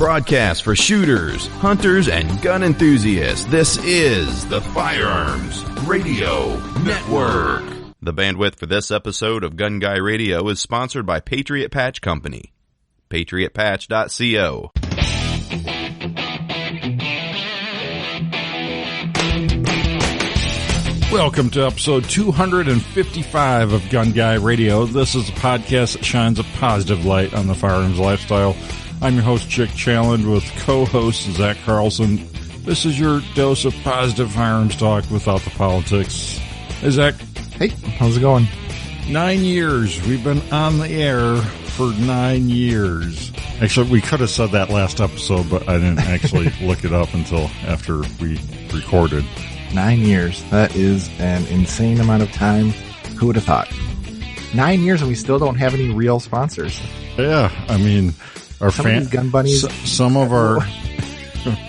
broadcast for shooters, hunters, and gun enthusiasts. This is the Firearms Radio Network. The bandwidth for this episode of Gun Guy Radio is sponsored by Patriot Patch Company. PatriotPatch.co. Welcome to episode 255 of Gun Guy Radio. This is a podcast that shines a positive light on the firearms lifestyle. I'm your host, Chick Challand, with co-host Zach Carlson. This is your dose of positive firearms talk without the politics. Hey, Zach. Hey, how's it going? 9 years. We've been on the air for 9 years. Actually, we could have said that last episode, but I didn't actually look it up until after we recorded. 9 years. That is an insane amount of time. Who would have thought? 9 years and we still don't have any real sponsors. Yeah, I mean, our some of these gun bunnies. Some of our.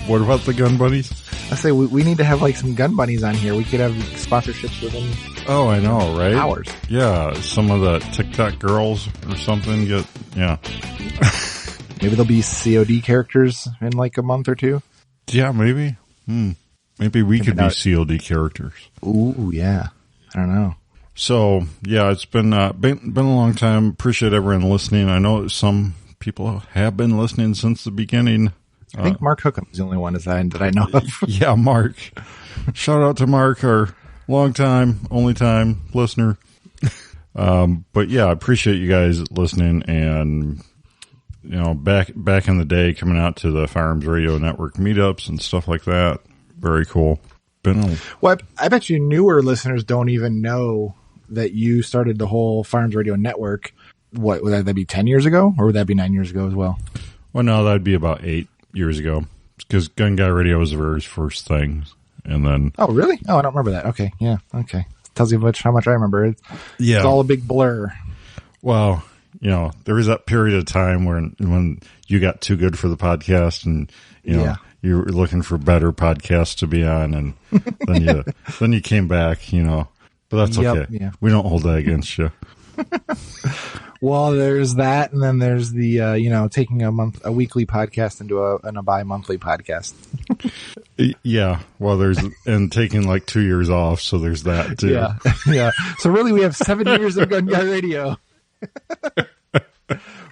What about the gun bunnies? I say we need to have like some gun bunnies on here. We could have sponsorships within. Oh, I know, right? Hours. Yeah, some of the TikTok girls or something get. Yeah. Maybe there'll be COD characters in like a month or two. Yeah, maybe. Maybe we could be COD characters. Ooh, yeah. I don't know. So, yeah, it's been a long time. Appreciate everyone listening. I know some people have been listening since the beginning. I think Mark Hookham is the only one that I know of. Yeah, Mark. Shout out to Mark, our long time, only time listener. But yeah, I appreciate you guys listening, and you know, back in the day, coming out to the Firearms Radio Network meetups and stuff like that. Very cool. Well, I bet you newer listeners don't even know that you started the whole Firearms Radio Network. What, would that be 10 years ago? Or would that be 9 years ago as well? Well, no, that'd be about 8 years ago. Because Gun Guy Radio was the very first thing. And then... Oh, really? Oh, I don't remember that. Okay, yeah, okay. Tells you how much I remember. It's all a big blur. Well, you know, there was that period of time when you got too good for the podcast and, you know... Yeah. You were looking for better podcasts to be on, and then you came back, you know. But that's okay. Yeah. We don't hold that against you. Well, there's that, and then there's the taking a weekly podcast into a bi-monthly podcast. Yeah. Well, and taking like 2 years off, so there's that too. Yeah. Yeah. So really, we have 7 years of Gun Guy Radio.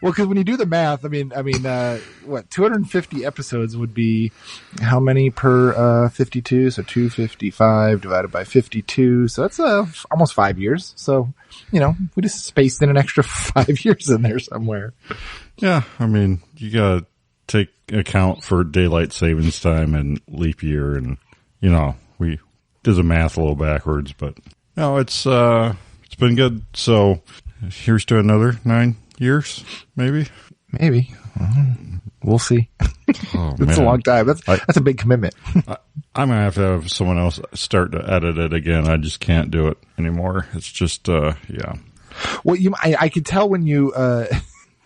Well, because when you do the math, I mean, 250 episodes would be how many per 52? So 255 divided by 52. So that's almost 5 years. So, you know, we just spaced in an extra 5 years in there somewhere. Yeah, I mean, you gotta take account for daylight savings time and leap year, and you know, we did the math a little backwards, but no, it's been good. So here's to another 9 years, maybe. We'll see. Oh, it's a long time. That's a big commitment. I'm gonna have to have someone else start to edit it again. I just can't do it anymore. It's just yeah. Well, I could tell when you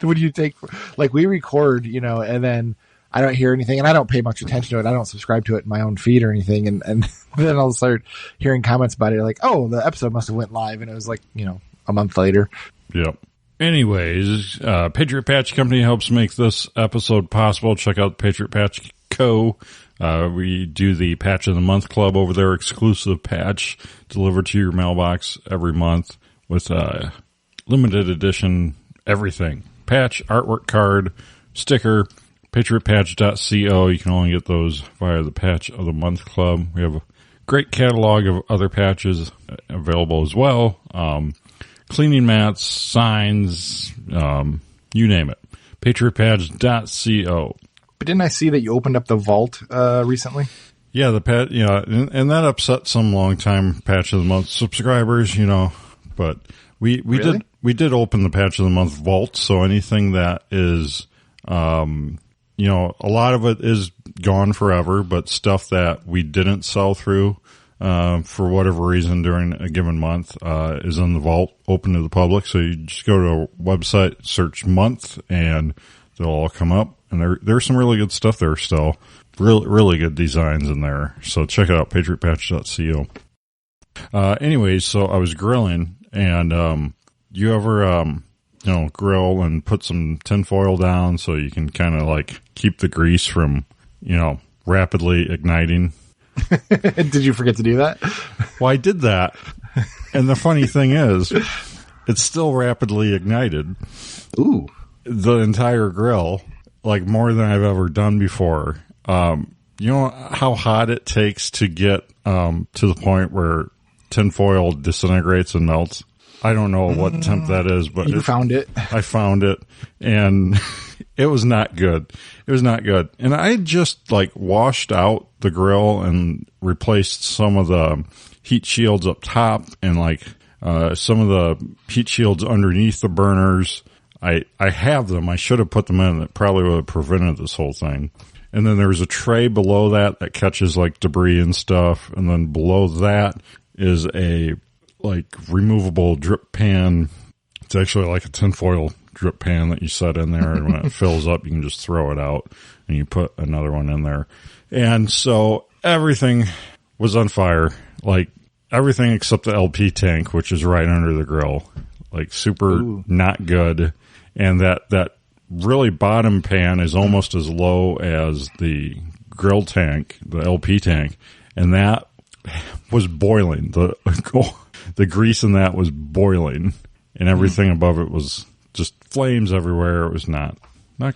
when you take, like, we record, you know, and then I don't hear anything, and I don't pay much attention to it. I don't subscribe to it in my own feed or anything, and then I'll start hearing comments about it, like, oh, the episode must have went live, and it was like, you know, a month later. Yep. Anyways, Patriot Patch Company helps make this episode possible. Check out Patriot Patch Co. We do the Patch of the Month Club over there, exclusive patch delivered to your mailbox every month with limited edition everything. Patch, artwork card, sticker, patriotpatch.co. You can only get those via the Patch of the Month Club. We have a great catalog of other patches available as well. Cleaning mats, signs, you name it. patriotpatch.co. But didn't I see that you opened up the vault recently? Yeah, and that upset some long-time Patch of the Month subscribers, you know. But we did open the Patch of the Month vault, so anything that is, you know, a lot of it is gone forever, but stuff that we didn't sell through for whatever reason during a given month is in the vault, open to the public. So you just go to a website, search month, and they'll all come up. And there's some really good stuff there still. Really good designs in there. So check it out, patriotpatch.co. Anyways, so I was grilling, and you ever grill and put some tinfoil down so you can kind of like keep the grease from, rapidly igniting. Did you forget to do that? Well, I did that. And the funny thing is, it's still rapidly ignited. Ooh. The entire grill, like more than I've ever done before. You know how hot it takes to get to the point where tinfoil disintegrates and melts? I don't know what temp that is, but you found it. I found it, and it was not good. It was not good. And I just like washed out the grill and replaced some of the heat shields up top and like some of the heat shields underneath the burners. I have them. I should have put them in. It probably would have prevented this whole thing. And then there's a tray below that catches like debris and stuff. And then below that is a like removable drip pan. It's actually like a tinfoil drip pan that you set in there. And when it fills up, you can just throw it out and you put another one in there. And so everything was on fire, like everything except the LP tank, which is right under the grill, like super not good. And that really bottom pan is almost as low as the grill tank, the LP tank. And that was boiling. The grease in that was boiling, and everything above it was just flames everywhere. It was not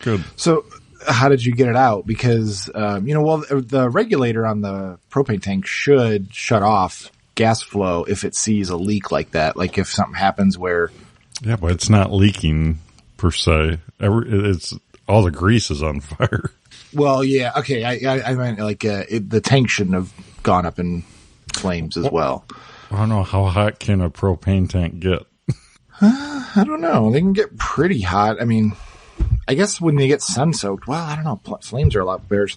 good. So how did you get it out? Because, the regulator on the propane tank should shut off gas flow if it sees a leak like that. Like if something happens where. Yeah, but it's not leaking per se. It's all the grease is on fire. Well, yeah. Okay. I meant like, the tank shouldn't have gone up in flames as well. I don't know. How hot can a propane tank get? I don't know. They can get pretty hot. I mean, I guess when they get sun soaked, well, I don't know. Flames are a lot better.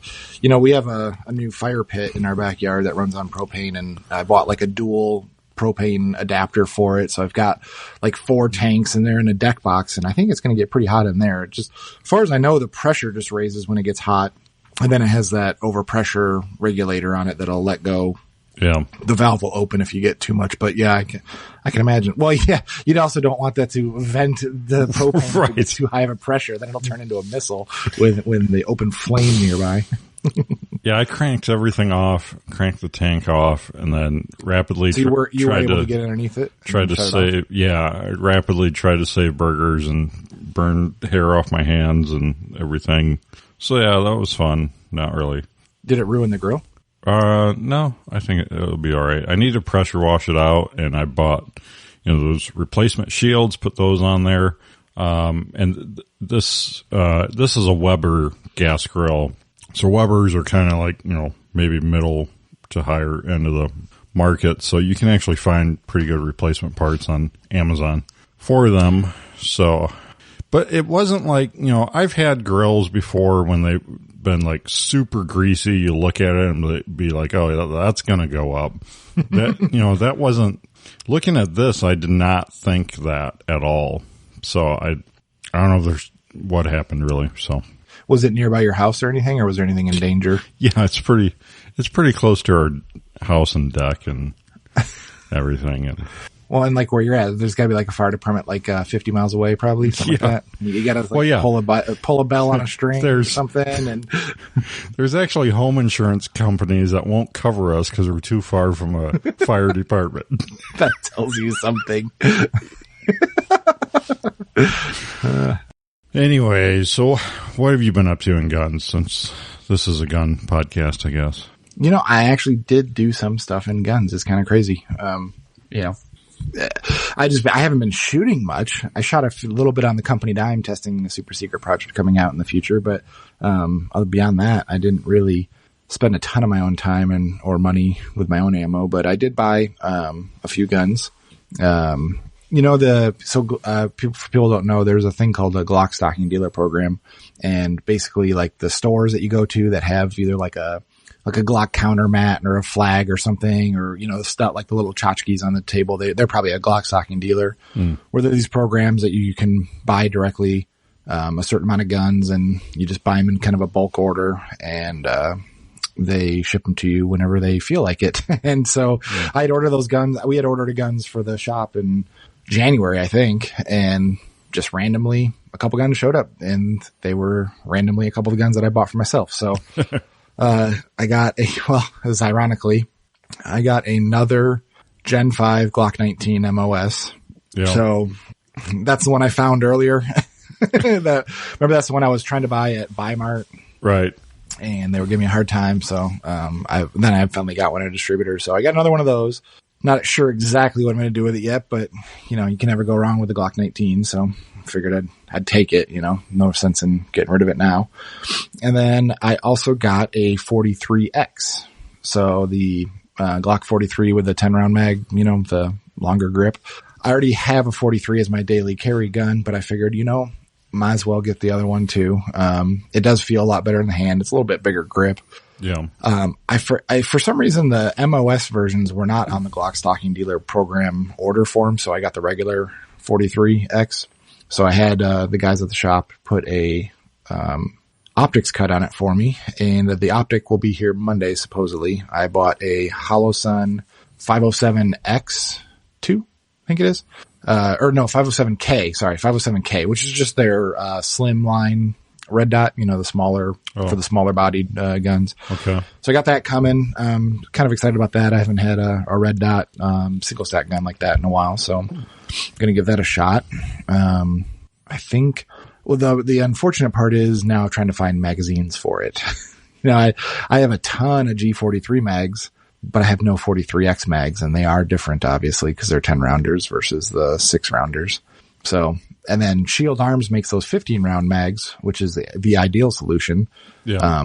We have a new fire pit in our backyard that runs on propane, and I bought like a dual propane adapter for it. So I've got like 4 tanks in there in a deck box, and I think it's going to get pretty hot in there. Just as far as I know, the pressure just raises when it gets hot, and then it has that overpressure regulator on it that'll let go. Yeah. The valve will open if you get too much, but yeah, I can imagine. Well, yeah, you'd also don't want that to vent the propane right. if it's too high of a pressure. Then it'll turn into a missile when they open flame nearby. Yeah, I cranked everything off, cranked the tank off, and then rapidly so you were able to get underneath it? I rapidly tried to save burgers and burn hair off my hands and everything. So yeah, that was fun. Not really. Did it ruin the grill? No, I think it'll be all right. I need to pressure wash it out, and I bought, those replacement shields, put those on there. And this is a Weber gas grill. So Webers are kind of like, maybe middle to higher end of the market. So you can actually find pretty good replacement parts on Amazon for them. So, but it wasn't like, I've had grills before when they've been like super greasy. You look at it and be like, oh, that's going to go up. That, that wasn't, looking at this, I did not think that at all. So I don't know if there's what happened really. So. Was it nearby your house or anything, or was there anything in danger? Yeah, it's pretty close to our house and deck and everything. And well, and like where you're at, there's got to be like a fire department like 50 miles away, probably something like that. You got to pull a bell on a string or something. And there's actually home insurance companies that won't cover us because we're too far from a fire department. That tells you something. Anyway, so what have you been up to in guns since this is a gun podcast, I guess? I actually did do some stuff in guns. It's kind of crazy. I haven't been shooting much. I shot a little bit on the company dime testing the super secret project coming out in the future. But, beyond that, I didn't really spend a ton of my own time or money with my own ammo, but I did buy, a few guns. People don't know, there's a thing called a Glock stocking dealer program. And basically like the stores that you go to that have either like a Glock counter mat or a flag or something, or, the stuff like the little tchotchkes on the table, they're probably a Glock stocking dealer where there are these programs that you can buy directly, a certain amount of guns, and you just buy them in kind of a bulk order, and, they ship them to you whenever they feel like it. And so I had ordered those guns. We had ordered guns for the shop in January, I think. And just randomly a couple guns showed up, and they were randomly a couple of guns that I bought for myself. So, I got ironically, I got another Gen 5 Glock 19 MOS. Yeah. So that's the one I found earlier. Remember that's the one I was trying to buy at Buymart. Right. And they were giving me a hard time. So, I finally got one at a distributor. So I got another one of those. Not sure exactly what I'm going to do with it yet, but you can never go wrong with the Glock 19. So I figured I'd take it, no sense in getting rid of it now. And then I also got a 43X. So the, Glock 43 with the 10 round mag, the longer grip. I already have a 43 as my daily carry gun, but I figured, might as well get the other one too. It does feel a lot better in the hand. It's a little bit bigger grip. Yeah. For some reason, the MOS versions were not on the Glock stocking dealer program order form. So I got the regular 43X. So I had, the guys at the shop put a, optics cut on it for me. And the optic will be here Monday, supposedly. I bought a Holosun 507X2, I think it is. 507K, sorry, 507K, which is just their, slim line red dot, the smaller, for the smaller bodied, guns. Okay. So I got that coming. Kind of excited about that. I haven't had a red dot, single stack gun like that in a while. So I'm going to give that a shot. I think, the unfortunate part is now trying to find magazines for it. I have a ton of G43 mags, but I have no 43X mags, and they are different, obviously, because they're 10 rounders versus the 6 rounders. So, and then Shield Arms makes those 15 round mags, which is the ideal solution. Yeah.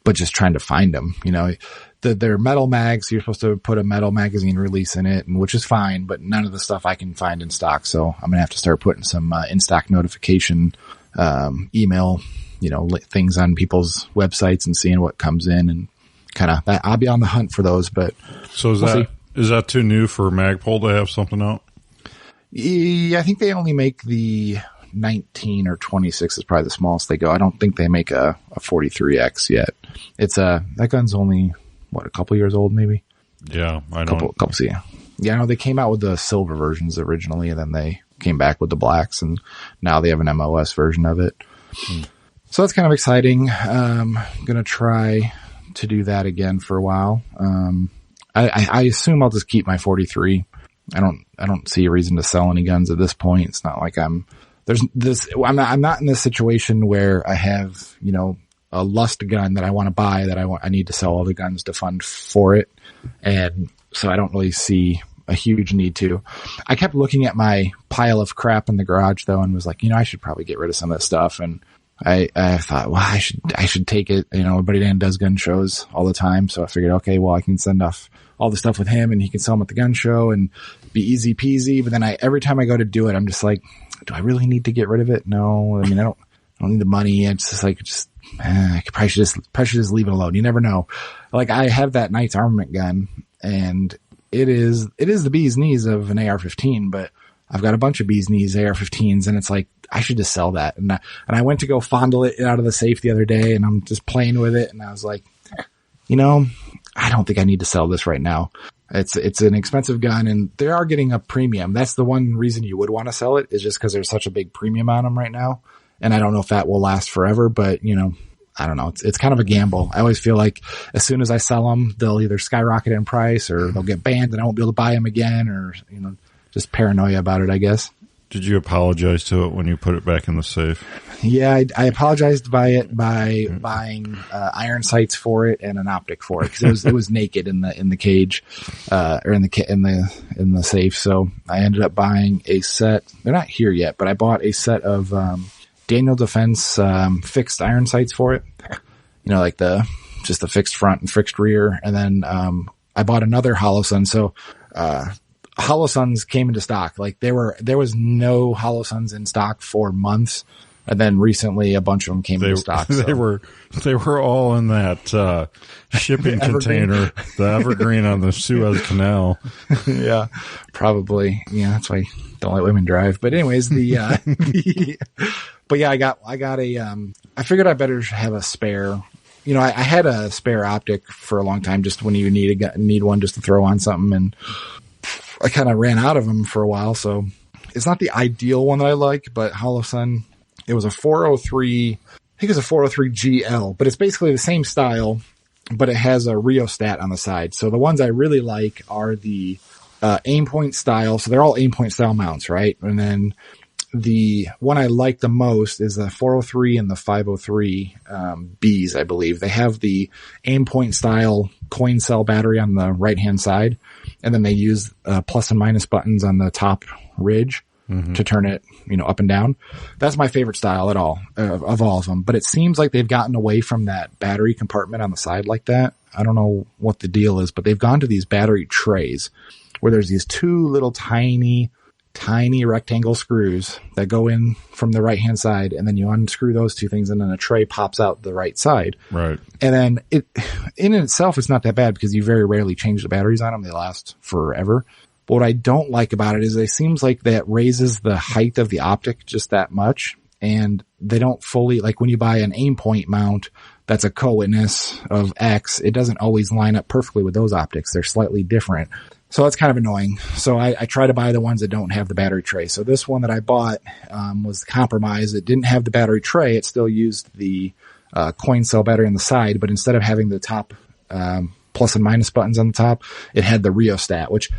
But just trying to find them, they're metal mags. So you're supposed to put a metal magazine release in it, and which is fine, but none of the stuff I can find in stock. So I'm going to have to start putting some, in stock notification, email, things on people's websites and seeing what comes in, and kind of that. I'll be on the hunt for those, but so is that too new for Magpul to have something out? Yeah, I think they only make the 19 or 26 is probably the smallest they go. I don't think they make a 43X yet. It's that gun's only a couple years old, maybe. Yeah, I know. Couple, yeah. Yeah, I know they came out with the silver versions originally, and then they came back with the blacks, and now they have an MOS version of it. So that's kind of exciting. I'm going to try to do that again for a while. I assume I'll just keep my 43. I don't see a reason to sell any guns at this point. It's not like I'm not in this situation where I have, a lust gun that I want to buy that I need to sell all the guns to fund for it. And so I don't really see a huge need to. I kept looking at my pile of crap in the garage though, and was like, I should probably get rid of some of this stuff. And I thought, well, I should take it. Buddy Dan does gun shows all the time. So I figured, okay, well, I can send off all the stuff with him, and he can sell them at the gun show and be easy peasy. But then every time I go to do it, I'm just like, do I really need to get rid of it? No. I mean, I don't need the money. It's just like, I could probably should just leave it alone. You never know. Like, I have that Knight's Armament gun, and it is the bee's knees of an AR-15, but I've got a bunch of bee's knees AR-15s, and it's like, I should just sell that. And I went to go fondle it out of the safe the other day, and I'm just playing with it, and I was like, I don't think I need to sell this right now. It's an expensive gun, and they are getting a premium. That's the one reason you would want to sell it, is just because there's such a big premium on them right now. And I don't know if that will last forever, but I don't know. It's kind of a gamble. I always feel like as soon as I sell them, they'll either skyrocket in price, or they'll get banned and I won't be able to buy them again, or, just paranoia about it, I guess. Did you apologize to it when you put it back in the safe? Yeah, I apologized by buying iron sights for it and an optic for it, because it was naked in the cage, or in the safe. So I ended up buying a set. They're not here yet, but I bought a set of Daniel Defense fixed iron sights for it. Like just the fixed front and fixed rear, and then I bought another Holosun. So Holosuns came into stock. Like there was no Holosuns in stock for months. And then recently a bunch of them came into stock. So. They were all in that, shipping container, the Evergreen on the Suez Canal. Yeah, probably. Yeah, that's why I don't let women drive. But anyways, but yeah, I got I figured I better have a spare. I had a spare optic for a long time, just when you need one just to throw on something, and I kind of ran out of them for a while. So it's not the ideal one that I like, but Holosun, it was a 403, I think it's a 403 GL, but it's basically the same style, but it has a rheostat on the side. So the ones I really like are the aim point style. So they're all aim point style mounts, right? And then the one I like the most is the 403 and the 503 Bs, I believe. They have the aim point style coin cell battery on the right-hand side, and then they use plus and minus buttons on the top ridge to turn it, up and down. That's my favorite style of all of them. But it seems like they've gotten away from that battery compartment on the side like that. I don't know what the deal is, but they've gone to these battery trays where there's these two little tiny rectangle screws that go in from the right-hand side, and then you unscrew those two things, and then a tray pops out the right side. Right. And then in itself, it's not that bad because you very rarely change the batteries on them. They last forever. But what I don't like about it is it seems like that raises the height of the optic just that much, and they don't fully, like when you buy an aim point mount that's a co-witness of X, it doesn't always line up perfectly with those optics. They're slightly different. So that's kind of annoying. So I try to buy the ones that don't have the battery tray. So this one that I bought was compromised. It didn't have the battery tray. It still used the coin cell battery on the side, but instead of having the top plus and minus buttons on the top, it had the rheostat, which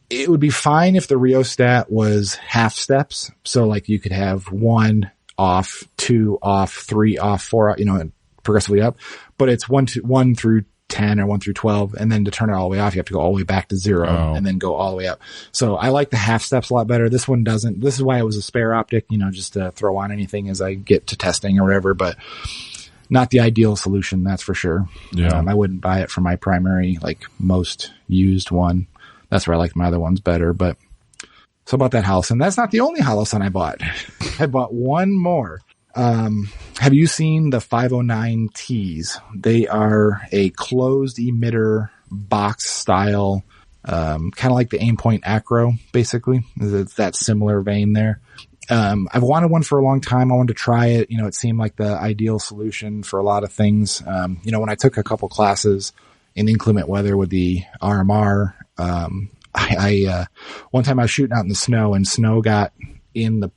it would be fine if the rheostat was half steps. So like you could have 1 off, 2 off, 3 off, 4 off, and progressively up. But it's 1 through 10 or 1 through 12, and then to turn it all the way off, you have to go all the way back to 0 and then go all the way up. So I like the half steps a lot better. This one doesn't. This is why it was a spare optic, just to throw on anything as I get to testing or whatever, but not the ideal solution, that's for sure. Yeah. I wouldn't buy it for my primary, like most used one. That's where I like my other ones better, but so about that Holosun. That's not the only Holosun I bought. I bought one more. Have you seen the 509Ts? They are a closed emitter box style, kind of like the Aimpoint Acro, basically. It's that similar vein there. I've wanted one for a long time. I wanted to try it. It seemed like the ideal solution for a lot of things. When I took a couple classes in inclement weather with the RMR, I one time I was shooting out in the snow, and snow got into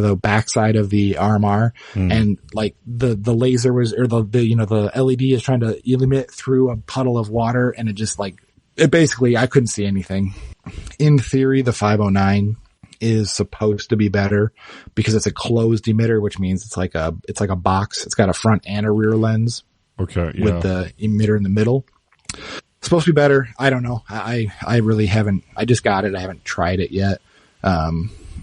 the backside of the RMR, and like the laser was, or the LED is trying to illuminate through a puddle of water, and it basically, I couldn't see anything. In theory, the 509 is supposed to be better because it's a closed emitter, which means it's like a box. It's got a front and a rear lens. Okay. Yeah. With the emitter in the middle. Supposed to be better. I don't know. I really haven't. I just got it. I haven't tried it yet.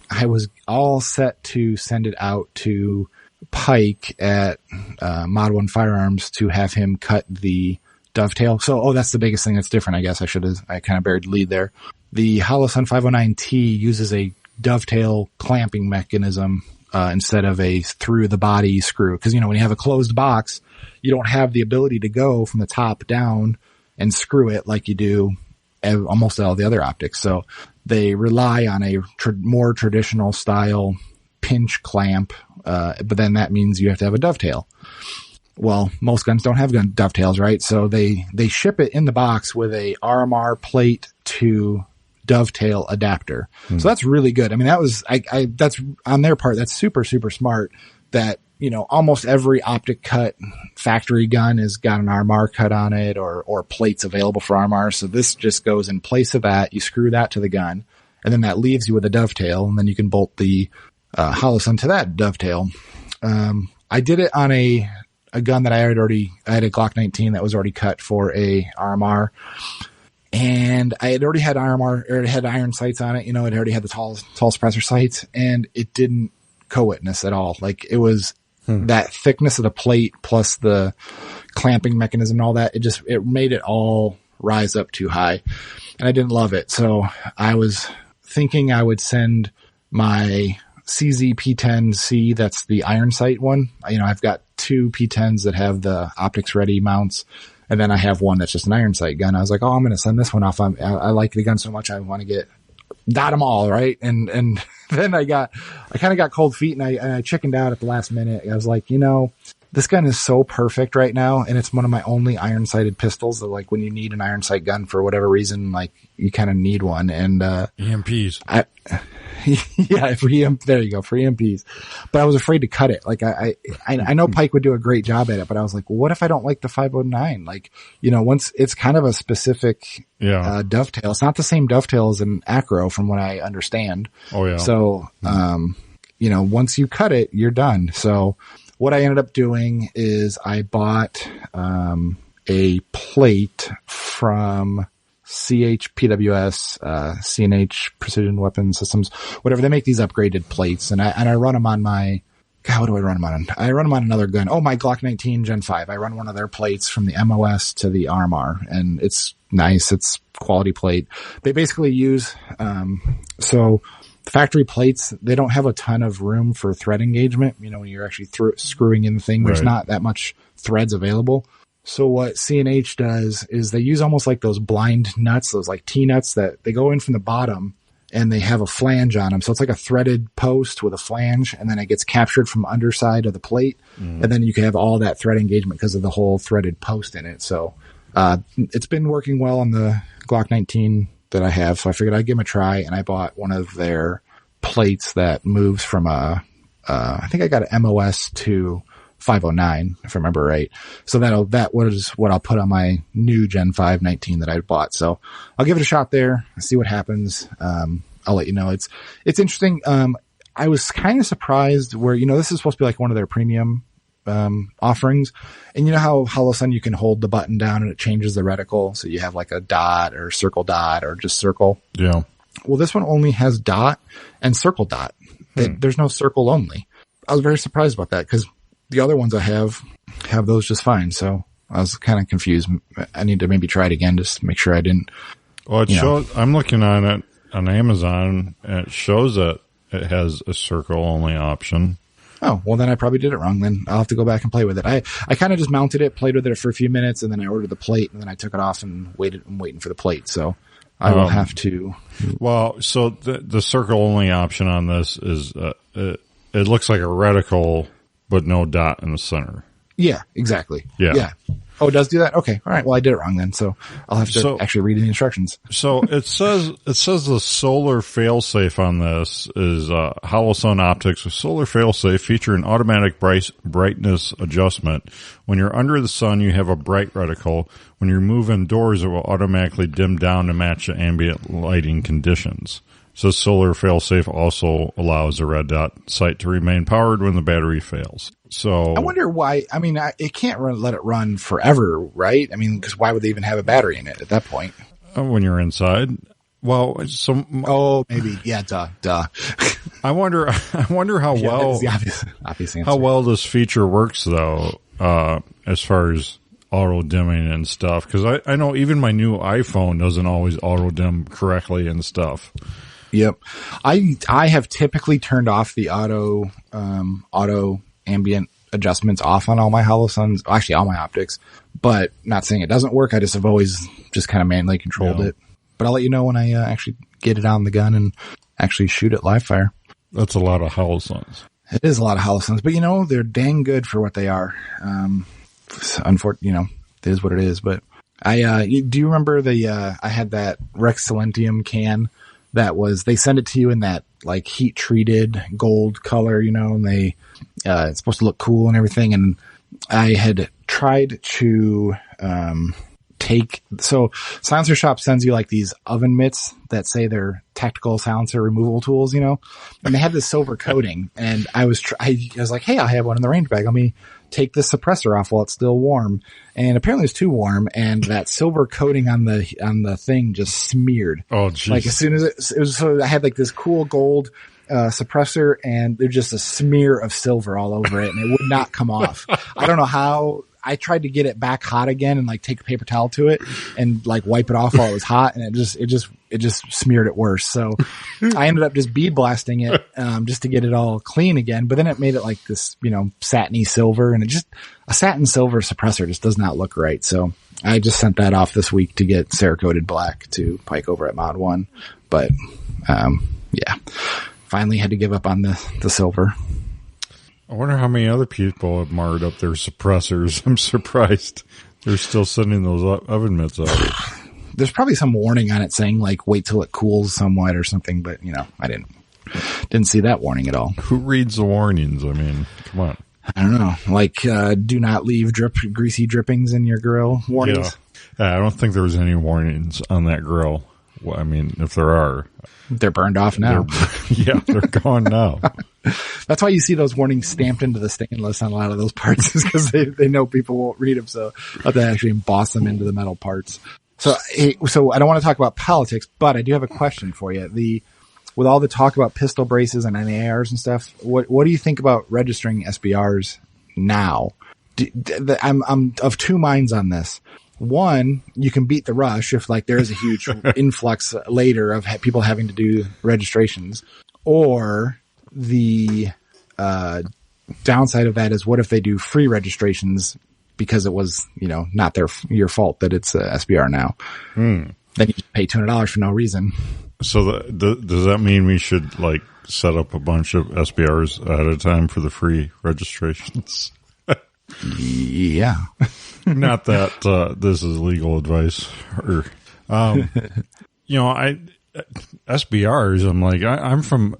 I was all set to send it out to Pike at Mod 1 Firearms to have him cut the dovetail. So, that's the biggest thing that's different. I guess I kind of buried the lead there. The Holosun 509T uses a dovetail clamping mechanism instead of a through the body screw. Because, when you have a closed box, you don't have the ability to go from the top down and screw it like you do almost all the other optics. So they rely on a more traditional style pinch clamp, but then that means you have to have a dovetail. Well, most guns don't have gun dovetails, right? So they ship it in the box with a RMR plate to dovetail adapter. So that's really good. I mean, that's on their part. That's super, super smart that, almost every optic cut factory gun has got an RMR cut on it or plates available for RMR. So this just goes in place of that. You screw that to the gun, and then that leaves you with a dovetail, and then you can bolt the Holosun to that dovetail. I did it on a gun that I had a Glock 19 that was already cut for a RMR. And I had already had RMR, or it had iron sights on it. It already had the tall suppressor sights, and it didn't co-witness at all. Like it was that thickness of the plate plus the clamping mechanism and all that. It made it all rise up too high, and I didn't love it. So I was thinking I would send my CZ P10C. That's the iron sight one. I've got 2 P10s that have the optics ready mounts. And then I have one that's just an iron sight gun. I was like, I'm going to send this one off. I like the gun so much. I want to dot them all. Right. And then I kind of got cold feet, and I chickened out at the last minute. I was like, this gun is so perfect right now. And it's one of my only iron sighted pistols that, like, when you need an iron sight gun for whatever reason, like you kind of need one. And, EMPs. Yeah, there you go, free MPs. But I was afraid to cut it. Like I know Pike would do a great job at it, but I was like, well, what if I don't like the 509? Like, once it's kind of a specific dovetail. It's not the same dovetail as an acro from what I understand. Oh yeah. So, once you cut it, you're done. So what I ended up doing is I bought, a plate from CHPWS, CNH Precision Weapon Systems, whatever. They make these upgraded plates, and I run them on my, God, what do I run them on? I run them on another gun. Oh, my Glock 19 Gen 5. I run one of their plates from the MOS to the RMR, and it's nice. It's quality plate. They basically use, so factory plates, they don't have a ton of room for thread engagement. When you're actually screwing in the thing, there's not that much threads available. So what CNH does is they use almost like those blind nuts, those like T-nuts that they go in from the bottom and they have a flange on them. So it's like a threaded post with a flange, and then it gets captured from underside of the plate. And then you can have all that thread engagement because of the whole threaded post in it. So, it's been working well on the Glock 19 that I have. So I figured I'd give them a try, and I bought one of their plates that moves from I think I got an MOS to 509, if I remember right. So that was what I'll put on my new Gen 5 19 that I bought. So I'll give it a shot there and see what happens. I'll let you know. It's interesting. I was kind of surprised where, this is supposed to be like one of their premium, offerings. And how Holosun, you can hold the button down and it changes the reticle. So you have like a dot or circle dot or just circle. Yeah. Well, this one only has dot and circle dot. There's no circle only. I was very surprised about that because the other ones I have those just fine. So I was kind of confused. I need to maybe try it again just to make sure I didn't. Well, it shows, I'm looking on it on Amazon, and it shows that it has a circle only option. Oh, well then I probably did it wrong. Then I'll have to go back and play with it. I kind of just mounted it, played with it for a few minutes, and then I ordered the plate, and then I took it off and I'm waiting for the plate. So I will have to. Well, so the circle only option on this is, it looks like a reticle, but no dot in the center. Yeah, exactly. Yeah. Oh, it does do that? Okay. All right. Well, I did it wrong then, so I'll have to actually read the instructions. So it says the solar failsafe on this is Holosun optics with solar failsafe feature an automatic brightness adjustment. When you're under the sun, you have a bright reticle. When you move indoors, it will automatically dim down to match the ambient lighting conditions. So solar failsafe also allows the red dot sight to remain powered when the battery fails. So I wonder why. I mean, it can't let it run forever, right? I mean, because why would they even have a battery in it at that point? When you're inside. Well, maybe. Yeah, duh. I wonder how well the obvious answer. How well this feature works though, as far as auto dimming and stuff. Because I know even my new iPhone doesn't always auto dim correctly and stuff. Yep. I have typically turned off the auto ambient adjustments off on all my Holosuns, actually all my optics, but not saying it doesn't work. I just have always just kind of manually controlled it. But I'll let you know when I actually get it on the gun and actually shoot it live fire. That's a lot of Holosuns. It is a lot of Holosuns, but they're dang good for what they are. Unfortunately, it is what it is, but do you remember I had that Rex Silentium can that they send it to you in that like heat treated gold color, and it's supposed to look cool and everything. And I had tried to, so Silencer Shop sends you like these oven mitts that say they're tactical silencer removal tools, and they have this silver coating. And I was like, hey, I have one in the range bag. Let me take this suppressor off while it's still warm. And apparently it's too warm, and that silver coating on the thing just smeared. Oh, geez. Like as soon as it was, so I had like this cool gold suppressor, and there's just a smear of silver all over it, and it would not come off. I don't know how. I tried to get it back hot again and like take a paper towel to it and like wipe it off while it was hot, and it just smeared it worse. So I ended up just bead blasting it just to get it all clean again. But then it made it like this, satiny silver, and a satin silver suppressor just does not look right. So I just sent that off this week to get Cerakoted black to Pike over at Mod 1. But yeah, finally had to give up on the silver. I wonder how many other people have marred up their suppressors. I'm surprised they're still sending those oven mitts out. There's probably some warning on it saying like, wait till it cools somewhat or something, but I didn't Didn't see that warning at all. Who reads the warnings? I mean, come on. I don't know. Like, do not leave greasy drippings in your grill warnings. Yeah. I don't think there was any warnings on that grill. Well, I mean, if there are, they're burned off now. They're gone now. That's why you see those warnings stamped into the stainless on a lot of those parts, is because they know people won't read them, so they actually emboss them into the metal parts. So I don't want to talk about politics, but I do have a question for you. With all the talk about pistol braces and NARs and stuff, what do you think about registering SBRs now? I'm of two minds on this. One, you can beat the rush if like there is a huge influx later of people having to do registrations, or the downside of that is what if they do free registrations because it was, not your fault that it's a SBR now. Then you just pay $200 for no reason. So does that mean we should like set up a bunch of SBRs at a time for the free registrations? Yeah. Not that this is legal advice, or SBRs. I'm like I'm from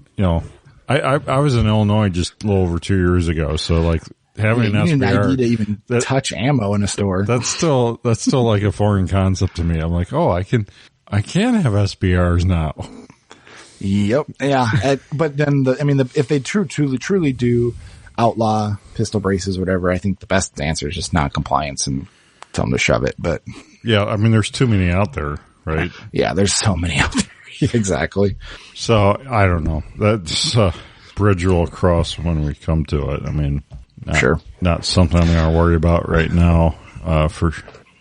I was in Illinois just a little over 2 years ago, so like having an SBR, ID to even touch ammo in a store. That's still like a foreign concept to me. I'm like, oh, I can have SBRs now. Yep. Yeah. But then if they truly do outlaw pistol braces, whatever, I think the best answer is just non-compliance and tell them to shove it. But yeah, I mean, there's too many out there, right? Yeah, there's so many out there. Exactly. So I don't know. That's a bridge we'll cross when we come to it. I mean, not something I'm going to worry about right now for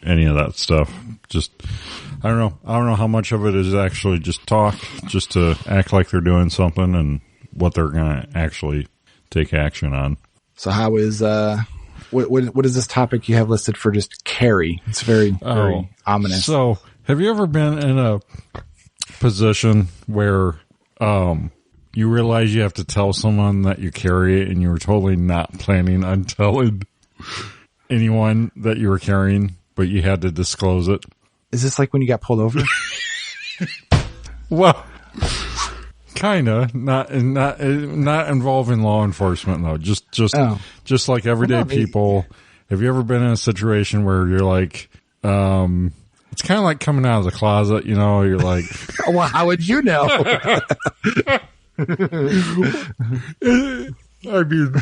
any of that stuff. Just I don't know how much of it is actually just talk, just to act like they're doing something, and what they're going to actually take action on. So how is what is this topic you have listed for just carry? It's very ominous. So have you ever been in a position where you realize you have to tell someone that you carry it and you were totally not planning on telling anyone that you were carrying, but you had to disclose it? Is this like when you got pulled over? Well, kinda, not involving law enforcement though. Just like everyday people. Have you ever been in a situation where you're like, it's kind of like coming out of the closet, you're like, well, how would you know? I mean,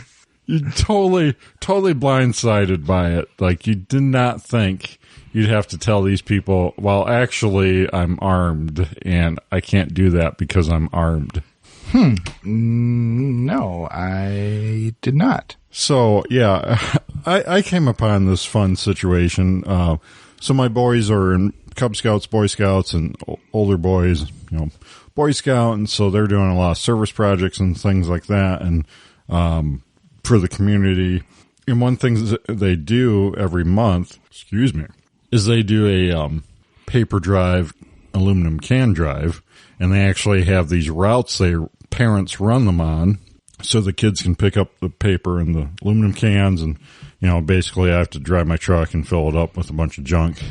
you totally blindsided by it. Like you did not think you'd have to tell these people, well, actually, I'm armed, and I can't do that because I'm armed. No, I did not. So, yeah, I came upon this fun situation. So my boys are in Cub Scouts, Boy Scouts, and older boys, Boy Scout, and so they're doing a lot of service projects and things like that, and for the community. And one thing that they do every month, is they do a paper drive, aluminum can drive, and they actually have these routes their parents run them on, so the kids can pick up the paper and the aluminum cans, and basically I have to drive my truck and fill it up with a bunch of junk.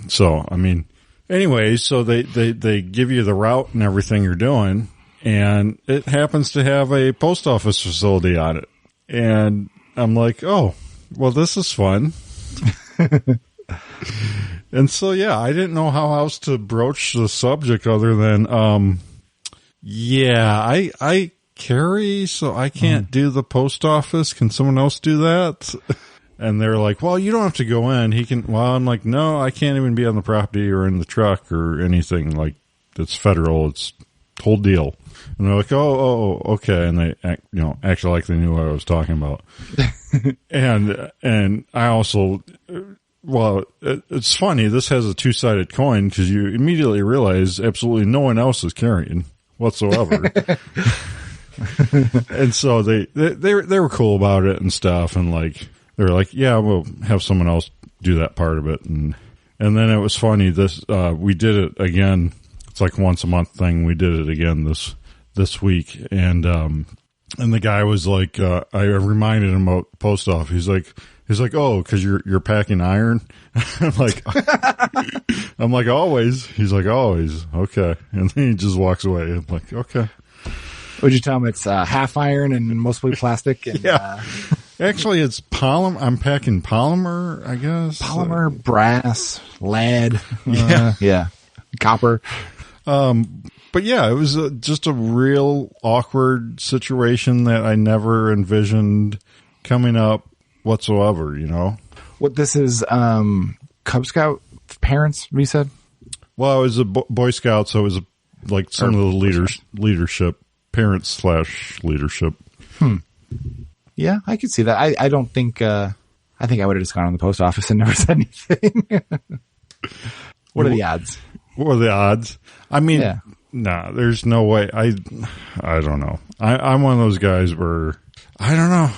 So I mean, anyways, so they give you the route and everything you're doing, and it happens to have a post office facility on it, and I'm like, oh, well, this is fun. And so, yeah, I didn't know how else to broach the subject other than, I carry, so I can't do the post office. Can someone else do that? And they're like, well, you don't have to go in. He can. Well, I'm like, no, I can't even be on the property or in the truck or anything. Like, it's federal. It's whole deal. And they're like, oh, okay. And they actually like they knew what I was talking about. and I also, well, it's funny. This has a two-sided coin because you immediately realize absolutely no one else is carrying whatsoever. And so they were cool about it and stuff. And like, they were like, yeah, we'll have someone else do that part of it. And then it was funny. We did it again. It's like once a month thing. We did it again this week. And the guy was like, I reminded him about the post office. He's like, oh, cause you're packing iron. I'm like, always. He's like, always. Okay. And then he just walks away. I'm like, okay. Would you tell them it's half iron and mostly plastic? And, Yeah. Actually, it's polymer. I'm packing polymer, I guess. Polymer, brass, lead. Yeah. Copper. But yeah, it was just a real awkward situation that I never envisioned coming up whatsoever, you know? What this is, Cub Scout parents, we said? Well, I was a Boy Scout, so it was like some of the leadership, parents / leadership. Yeah, I could see that. I don't think, I think I would have just gone to the post office and never said anything. What are the odds? What are the odds? I mean, nah, there's no way. I don't know. I'm one of those guys where, I don't know.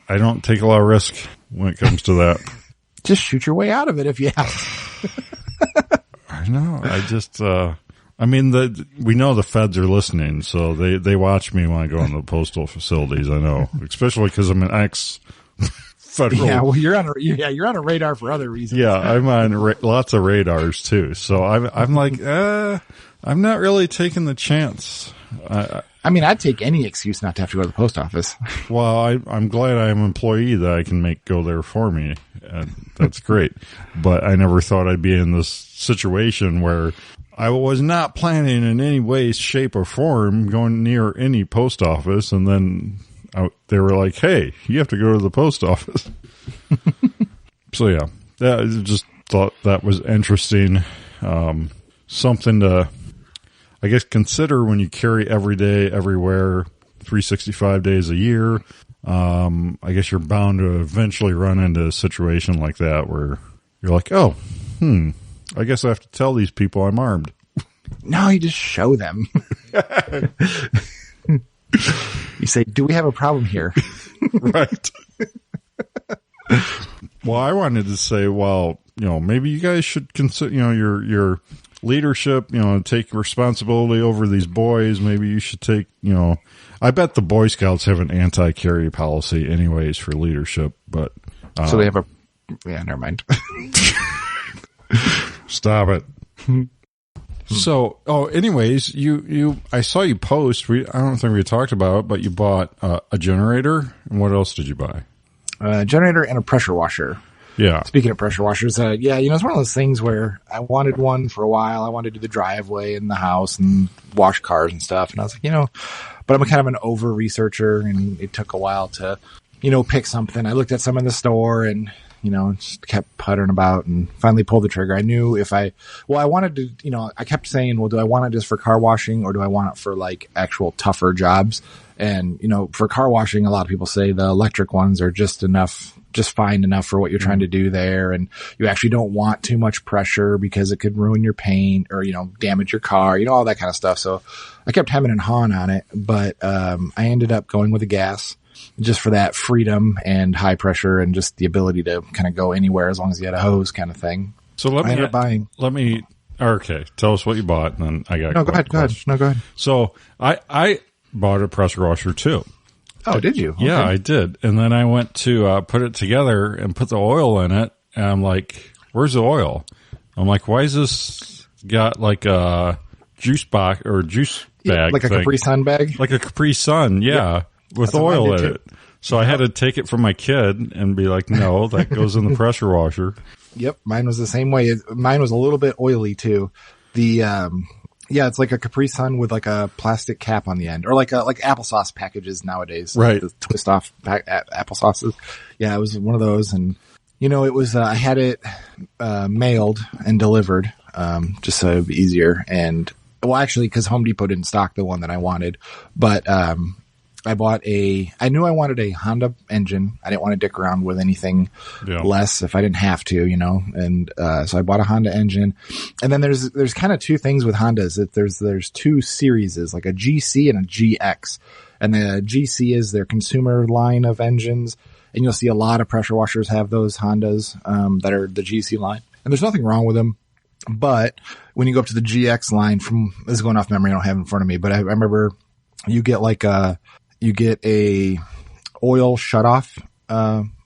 I don't take a lot of risk when it comes to that. Just shoot your way out of it if you have. I know. I just, I mean, we know the feds are listening, so they watch me when I go into the postal facilities. I know, especially because I'm an ex-federal. Yeah, well, you're on a radar for other reasons. Yeah, I'm on lots of radars too. So I'm like, I'm not really taking the chance. I mean, I'd take any excuse not to have to go to the post office. Well, I'm glad I'm an employee that I can make go there for me. And that's great. But I never thought I'd be in this situation where I was not planning in any way, shape, or form going near any post office. And then they were like, hey, you have to go to the post office. So, yeah, I just thought that was interesting. Something to, I guess, consider when you carry every day, everywhere, 365 days a year. I guess you're bound to eventually run into a situation like that where you're like, oh, I guess I have to tell these people I'm armed. No, you just show them. You say, do we have a problem here? Right. Well, I wanted to say, well, maybe you guys should consider, your leadership, take responsibility over these boys. Maybe you should take, I bet the Boy Scouts have an anti-carry policy anyways for leadership, but. So they have never mind. Stop it. So, anyways, I saw you post, I don't think we talked about it, but you bought a generator. And what else did you buy? A generator and a pressure washer. Yeah. Speaking of pressure washers, it's one of those things where I wanted one for a while. I wanted to do the driveway in the house and wash cars and stuff. And I was like, but I'm kind of an over researcher and it took a while to, pick something. I looked at some in the store and, just kept puttering about and finally pulled the trigger. I knew I wanted to, I kept saying, well, do I want it just for car washing or do I want it for like actual tougher jobs? And, for car washing, a lot of people say the electric ones are just fine enough for what you're trying to do there. And you actually don't want too much pressure because it could ruin your paint or, damage your car, all that kind of stuff. So I kept hemming and hawing on it, but, I ended up going with a gas just for that freedom and high pressure and just the ability to kind of go anywhere as long as you had a hose kind of thing. So okay. Tell us what you bought and then I got go ahead. No, go ahead. So I bought a pressure washer too. Oh, did you? Okay. Yeah, I did. And then I went to put it together and put the oil in it. And I'm like, where's the oil? I'm like, why is this got like a juice box or juice bag? Like a Capri Sun bag? Like a Capri Sun, yeah, with oil in it. So I had to take it from my kid and be like, no, that goes in the pressure washer. Yep, mine was the same way. Mine was a little bit oily too. It's like a Capri Sun with like a plastic cap on the end, or like applesauce packages nowadays, right? The twist off applesauces. Yeah, it was one of those, and it was I had it mailed and delivered, just so it'd be easier. And well, actually, because Home Depot didn't stock the one that I wanted, but I knew I wanted a Honda engine. I didn't want to dick around with anything less if I didn't have to, and, so I bought a Honda engine. And then there's kind of two things with Hondas. There's two series, like a GC and a GX. And the GC is their consumer line of engines. And you'll see a lot of pressure washers have those Hondas, that are the GC line. And there's nothing wrong with them. But when you go up to the GX line this is going off memory, I don't have it in front of me, but I remember you get a oil shutoff,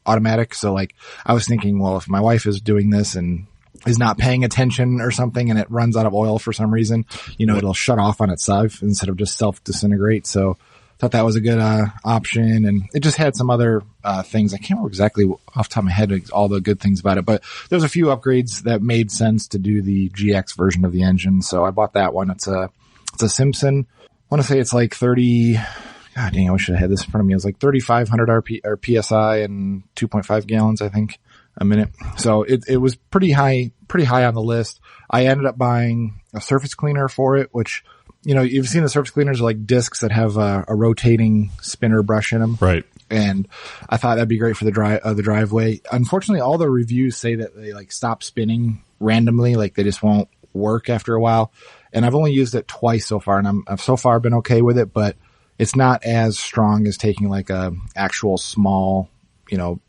automatic. So like I was thinking, well, if my wife is doing this and is not paying attention or something and it runs out of oil for some reason, it'll shut off on itself instead of just self-disintegrate. So thought that was a good option. And it just had some other things. I can't remember exactly off the top of my head all the good things about it, but there's a few upgrades that made sense to do the GX version of the engine. So I bought that one. It's a Simpson. I want to say it's like 30. God dang, I wish I had this in front of me. It was like 3,500 PSI and 2.5 gallons, I think, a minute. So it was pretty high on the list. I ended up buying a surface cleaner for it, which, you've seen the surface cleaners are like discs that have a rotating spinner brush in them. Right. And I thought that'd be great for the driveway. Unfortunately, all the reviews say that they like stop spinning randomly. Like they just won't work after a while. And I've only used it twice so far, and I've so far been okay with it, but it's not as strong as taking like a actual small,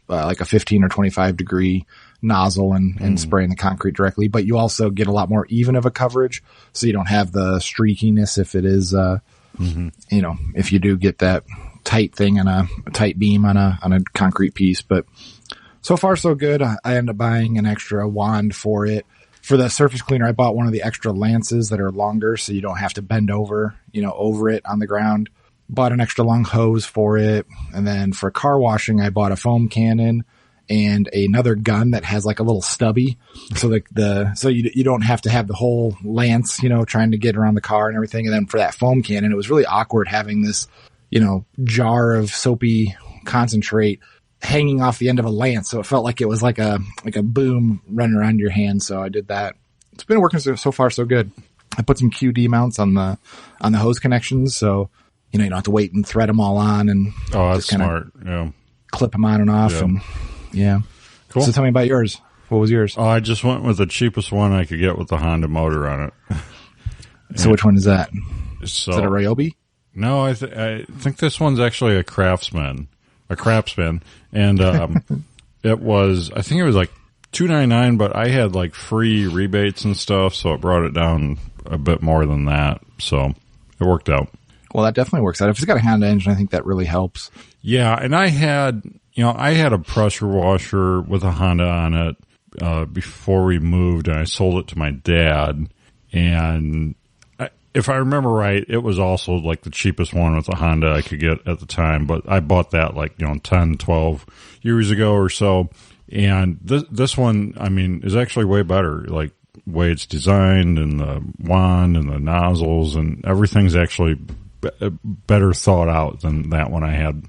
like a 15 or 25 degree nozzle and spraying the concrete directly. But you also get a lot more even of a coverage. So you don't have the streakiness if it is, if you do get that tight thing and a tight beam on a concrete piece. But so far so good. I ended up buying an extra wand for it. For the surface cleaner, I bought one of the extra lances that are longer so you don't have to bend over, over it on the ground. Bought an extra long hose for it. And then for car washing, I bought a foam cannon and another gun that has like a little stubby. So so you don't have to have the whole lance, trying to get around the car and everything. And then for that foam cannon, it was really awkward having this, jar of soapy concentrate hanging off the end of a lance. So it felt like it was like a boom running around your hand. So I did that. It's been working so far so good. I put some QD mounts on the hose connections. So, you don't have to wait and thread them all on and that's smart. Yeah. Clip them on and off. Yeah. And yeah. Cool. So tell me about yours. What was yours? Oh, I just went with the cheapest one I could get with the Honda motor on it. So which one is that? Is that a Ryobi? No, I think this one's actually a Craftsman. And it was like $299, but I had like free rebates and stuff, so it brought it down a bit more than that. So it worked out. Well, that definitely works out. If it's got a Honda engine, I think that really helps. Yeah, and I had a pressure washer with a Honda on it before we moved, and I sold it to my dad. And if I remember right, it was also like the cheapest one with a Honda I could get at the time. But I bought that 10, 12 years ago or so. And this one, is actually way better. Like way it's designed and the wand and the nozzles and everything's actually better thought out than that one I had,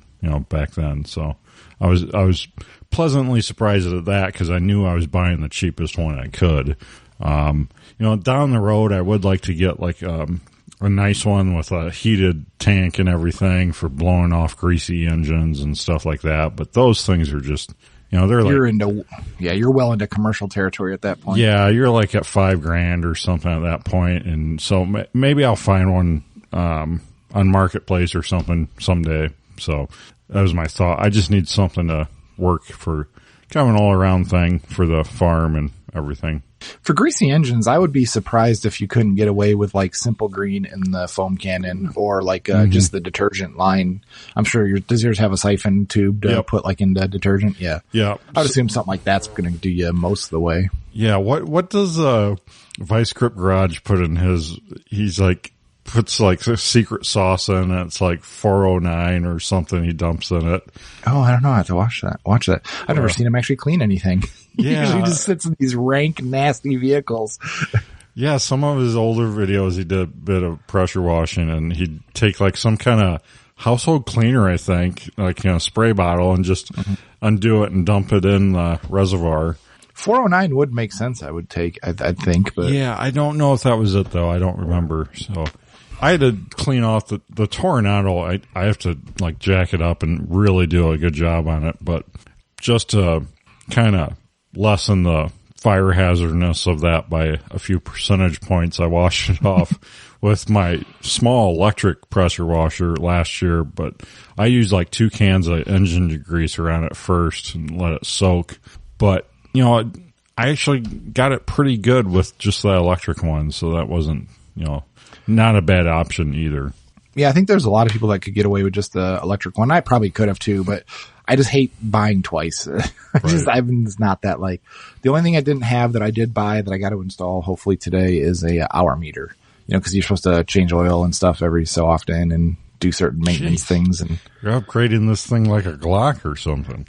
back then. So I was pleasantly surprised at that because I knew I was buying the cheapest one I could. Down the road, I would like to get a nice one with a heated tank and everything for blowing off greasy engines and stuff like that. But those things are just, you're well into commercial territory at that point. Yeah, you're like at $5,000 or something at that point. And so maybe I'll find one, on Marketplace or something someday. So that was my thought. I just need something to work for kind of an all around thing for the farm and everything. For greasy engines, I would be surprised if you couldn't get away with Simple Green in the foam cannon or just the detergent line. I'm sure does yours have a siphon tube to put into detergent? Yeah. Yeah. I would assume something like that's going to do you most of the way. Yeah. What does Vice Grip Garage put in his? He's puts a secret sauce in it. It's 409 or something he dumps in it. Oh, I don't know. I have to watch that. I've never seen him actually clean anything. Yeah. He usually just sits in these rank, nasty vehicles. Yeah, some of his older videos he did a bit of pressure washing and he'd take some kind of household cleaner, I think, spray bottle and just undo it and dump it in the reservoir. 409 would make sense, I'd think. But yeah, I don't know if that was it though. I don't remember. So I had to clean off the Tornado. I have to jack it up and really do a good job on it. But just to kind of lessen the fire hazardness of that by a few percentage points, I washed it off with my small electric pressure washer last year. But I used 2 cans of engine degreaser on it first and let it soak. But I actually got it pretty good with just that electric one. So that wasn't, not a bad option either. Yeah, I think there's a lot of people that could get away with just the electric one. I probably could have too, but I just hate buying twice. I'm just not that like, the only thing I didn't have that I did buy that I got to install hopefully today is a hour meter, cause you're supposed to change oil and stuff every so often and do certain maintenance things. And you're upgrading this thing like a Glock or something.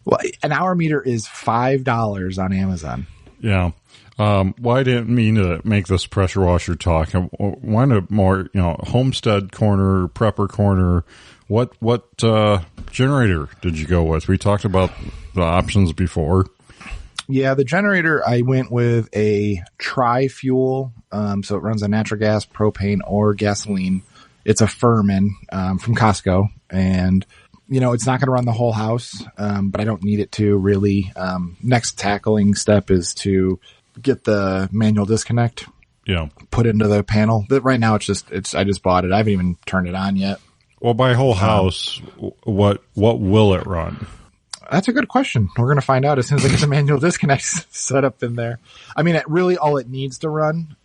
Well, an hour meter is $5 on Amazon. Yeah. Well, I didn't mean to make this pressure washer talk. I wanted more, homestead corner, prepper corner. What generator did you go with? We talked about the options before. Yeah, the generator, I went with a tri-fuel. So it runs on natural gas, propane, or gasoline. It's a Furman, from Costco. And, it's not going to run the whole house. But I don't need it to really. Next tackling step is to get the manual disconnect. Yeah. Put into the panel. But right now I just bought it. I haven't even turned it on yet. Well, by whole house, what will it run? That's a good question. We're going to find out as soon as I get the manual disconnect set up in there. I mean, all it needs to run,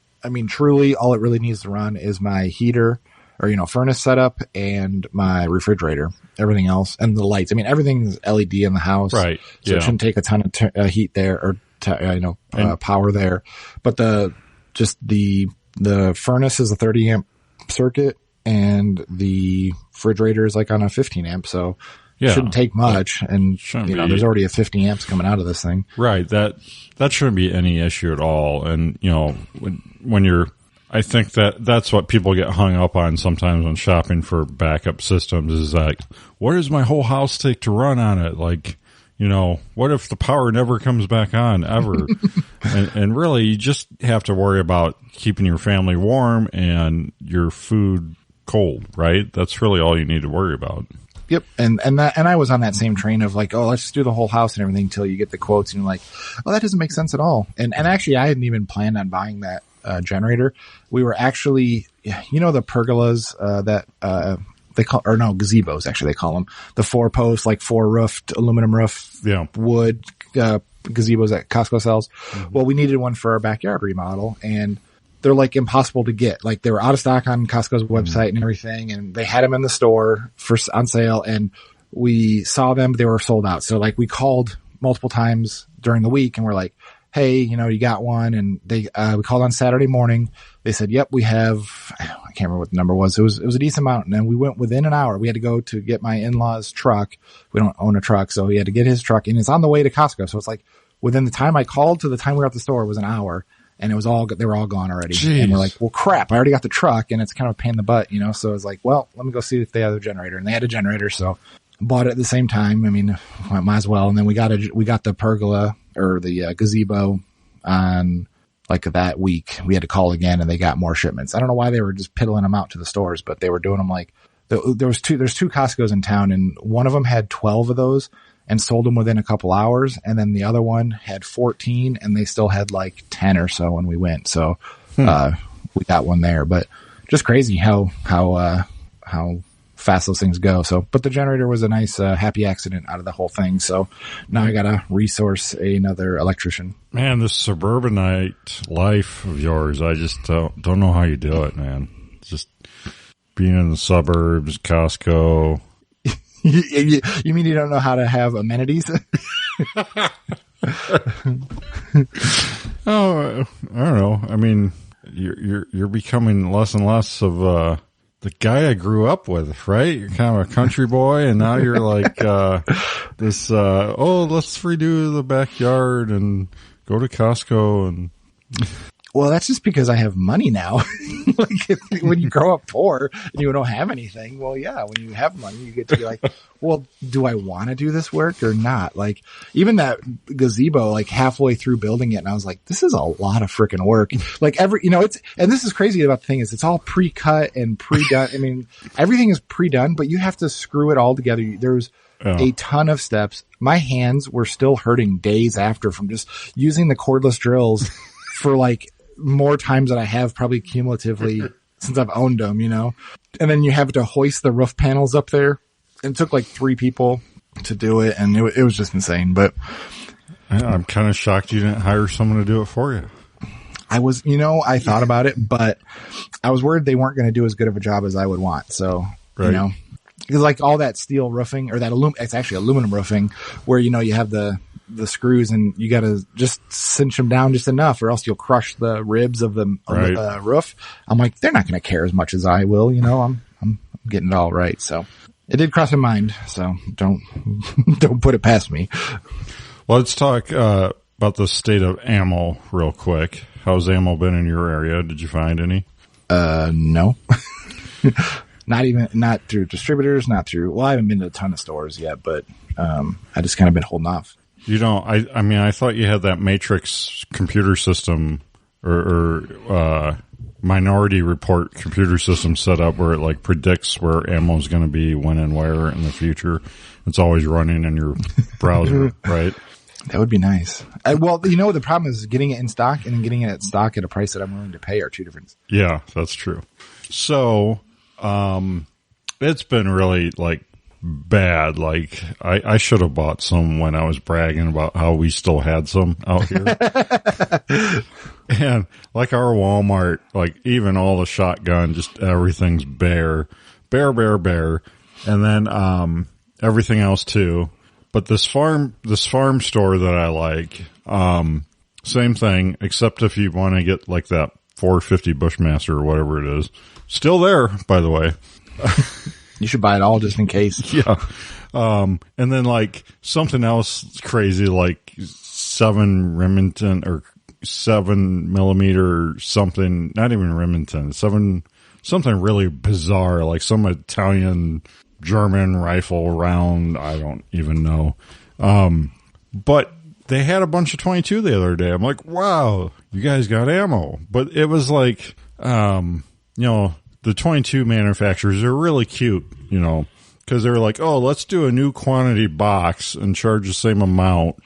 truly all it really needs to run is my heater or, furnace setup and my refrigerator. Everything else and the lights. Everything's LED in the house. Right. So it shouldn't take a ton of heat there or, power there. But the furnace is a 30 amp circuit and the refrigerator is like on a 15 amp. So it shouldn't take much. And, there's already a 50 amps coming out of this thing. Right. That shouldn't be any issue at all. And, when you're, I think that's what people get hung up on sometimes when shopping for backup systems is like, what does my whole house take to run on it? Like, what if the power never comes back on ever? and really you just have to worry about keeping your family warm and your food cold, right? That's really all you need to worry about. Yep. And I was on that same train of like, oh, let's just do the whole house and everything until you get the quotes and you're like, oh, that doesn't make sense at all. And actually I hadn't even planned on buying that generator. We were actually, the pergolas, they call, or no, gazebos, actually, they call them the 4-post, like 4-roofed aluminum roof, wood, gazebos that Costco sells. Mm-hmm. Well, we needed one for our backyard remodel and they're like impossible to get. Like they were out of stock on Costco's website and everything. And they had them in the store on sale and we saw them, they were sold out. So like we called multiple times during the week and we're like, hey, you got one. And we called on Saturday morning. They said, yep, we have, I can't remember what the number was. It was a decent amount. And then we went within an hour. We had to go to get my in-law's truck. We don't own a truck. So he had to get his truck and it's on the way to Costco. So it's like within the time I called to the time we were at the store was an hour and they were all gone already. Jeez. And we're like, well, crap, I already got the truck and it's kind of a pain in the butt, So I was like, well, let me go see if they have a generator. And they had a generator. So bought it at the same time. Might as well. And then we got the pergola or the gazebo on like that week. We had to call again and they got more shipments. I don't know why they were just piddling them out to the stores, but they were doing them like there's two Costco's in town and one of them had 12 of those and sold them within a couple hours. And then the other one had 14 and they still had like 10 or so when we went. So, we got one there, but just crazy how fast those things go. So, but the generator was a nice, happy accident out of the whole thing. So now I got to resource another electrician. Man, this suburbanite life of yours, I just don't know how you do it, man. Just being in the suburbs, Costco. You mean you don't know how to have amenities? Oh, I don't know. You're becoming less and less of the guy I grew up with, right? You're kind of a country boy, and now you're like this. Let's redo the backyard and go to Costco and. Well, that's just because I have money now. Like when you grow up poor and you don't have anything, well, yeah, when you have money, you get to be like, well, do I want to do this work or not? Like even that gazebo, like halfway through building it, and I was like, this is a lot of freaking work. Like and this is crazy about the thing is it's all pre-cut and pre-done. Everything is pre-done, but you have to screw it all together. There's a ton of steps. My hands were still hurting days after from just using the cordless drills for like more times than I have probably cumulatively since I've owned them, and then you have to hoist the roof panels up there. It took like 3 people to do it. And it was just insane, but I'm kind of shocked you didn't hire someone to do it for you. I was, I thought about it, but I was worried they weren't going to do as good of a job as I would want. So, right. Because like all that steel roofing or that it's actually aluminum roofing where, you have the screws and you got to just cinch them down just enough or else you'll crush the ribs of the roof. I'm like, they're not going to care as much as I will, I'm getting it all right. So it did cross my mind. So don't put it past me. Well, let's talk, about the state of ammo real quick. How's ammo been in your area? Did you find any? No. Not through distributors, I haven't been to a ton of stores yet, but, I just kind of been holding off. I thought you had that Matrix computer system or Minority Report computer system set up where it like predicts where ammo is going to be when and where in the future. It's always running in your browser, right? That would be nice. Well, the problem is getting it in stock and then getting it at stock at a price that I'm willing to pay are two different. Yeah, that's true. So, it's been really like bad. Like I should have bought some when I was bragging about how we still had some out here. And like our Walmart, like even all the shotgun, just everything's bare. And then, everything else too. But this farm store that I like, same thing, except if you want to get like that 450 Bushmaster or whatever it is. Still there, by the way. You should buy it all just in case. Yeah. And then like something else crazy, like 7 Remington or 7mm something, not even Remington, something really bizarre, like some Italian German rifle round. I don't even know. But they had a bunch of 22 the other day. I'm like, wow, you guys got ammo. But it was like, the 22 manufacturers are really cute, because they were like, oh, let's do a new quantity box and charge the same amount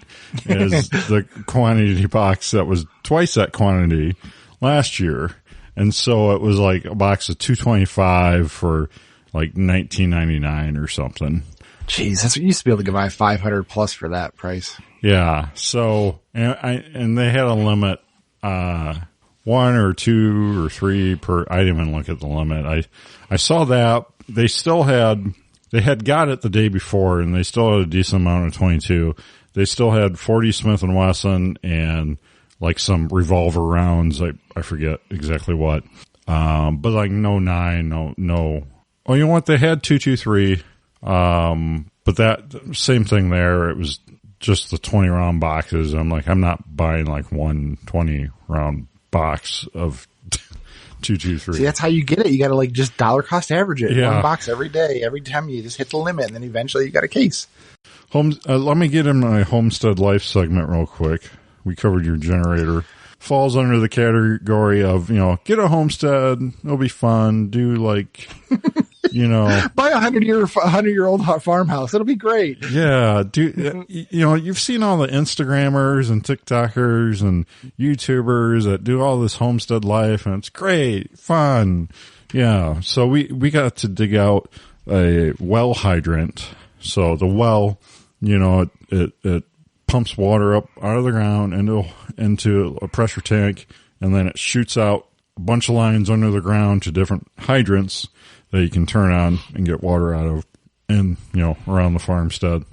as the quantity box that was twice that quantity last year. And so it was like a box of 225 for like $19.99 or something. Jeez, that's what you used to be able to buy 500 plus for that price. Yeah. So, and they had a limit, 1 or 2 or 3 per. I didn't even look at the limit. I saw that they had got it the day before and they still had a decent amount of 22. They still had 40 Smith & Wesson and like some revolver rounds. I forget exactly what. But like no 9, no. Oh, you know what? They had 223. But that same thing there. It was just the 20 round boxes. I'm like, I'm not buying like 1 20 round box of 223. See, that's how you get it. You got to like just dollar cost average it. Yeah. 1 box every day. Every time you just hit the limit, and then eventually you got a case. Let me get in my Homestead Life segment real quick. We covered your generator. Falls under the category of, get a homestead. It'll be fun. Do like, buy a 100-year-old farmhouse. It'll be great. Yeah. You've seen all the Instagrammers and TikTokers and YouTubers that do all this homestead life and it's great, fun. Yeah. So we got to dig out a well hydrant. So the well, it pumps water up out of the ground into a pressure tank, and then it shoots out a bunch of lines under the ground to different hydrants that you can turn on and get water out of, and around the farmstead.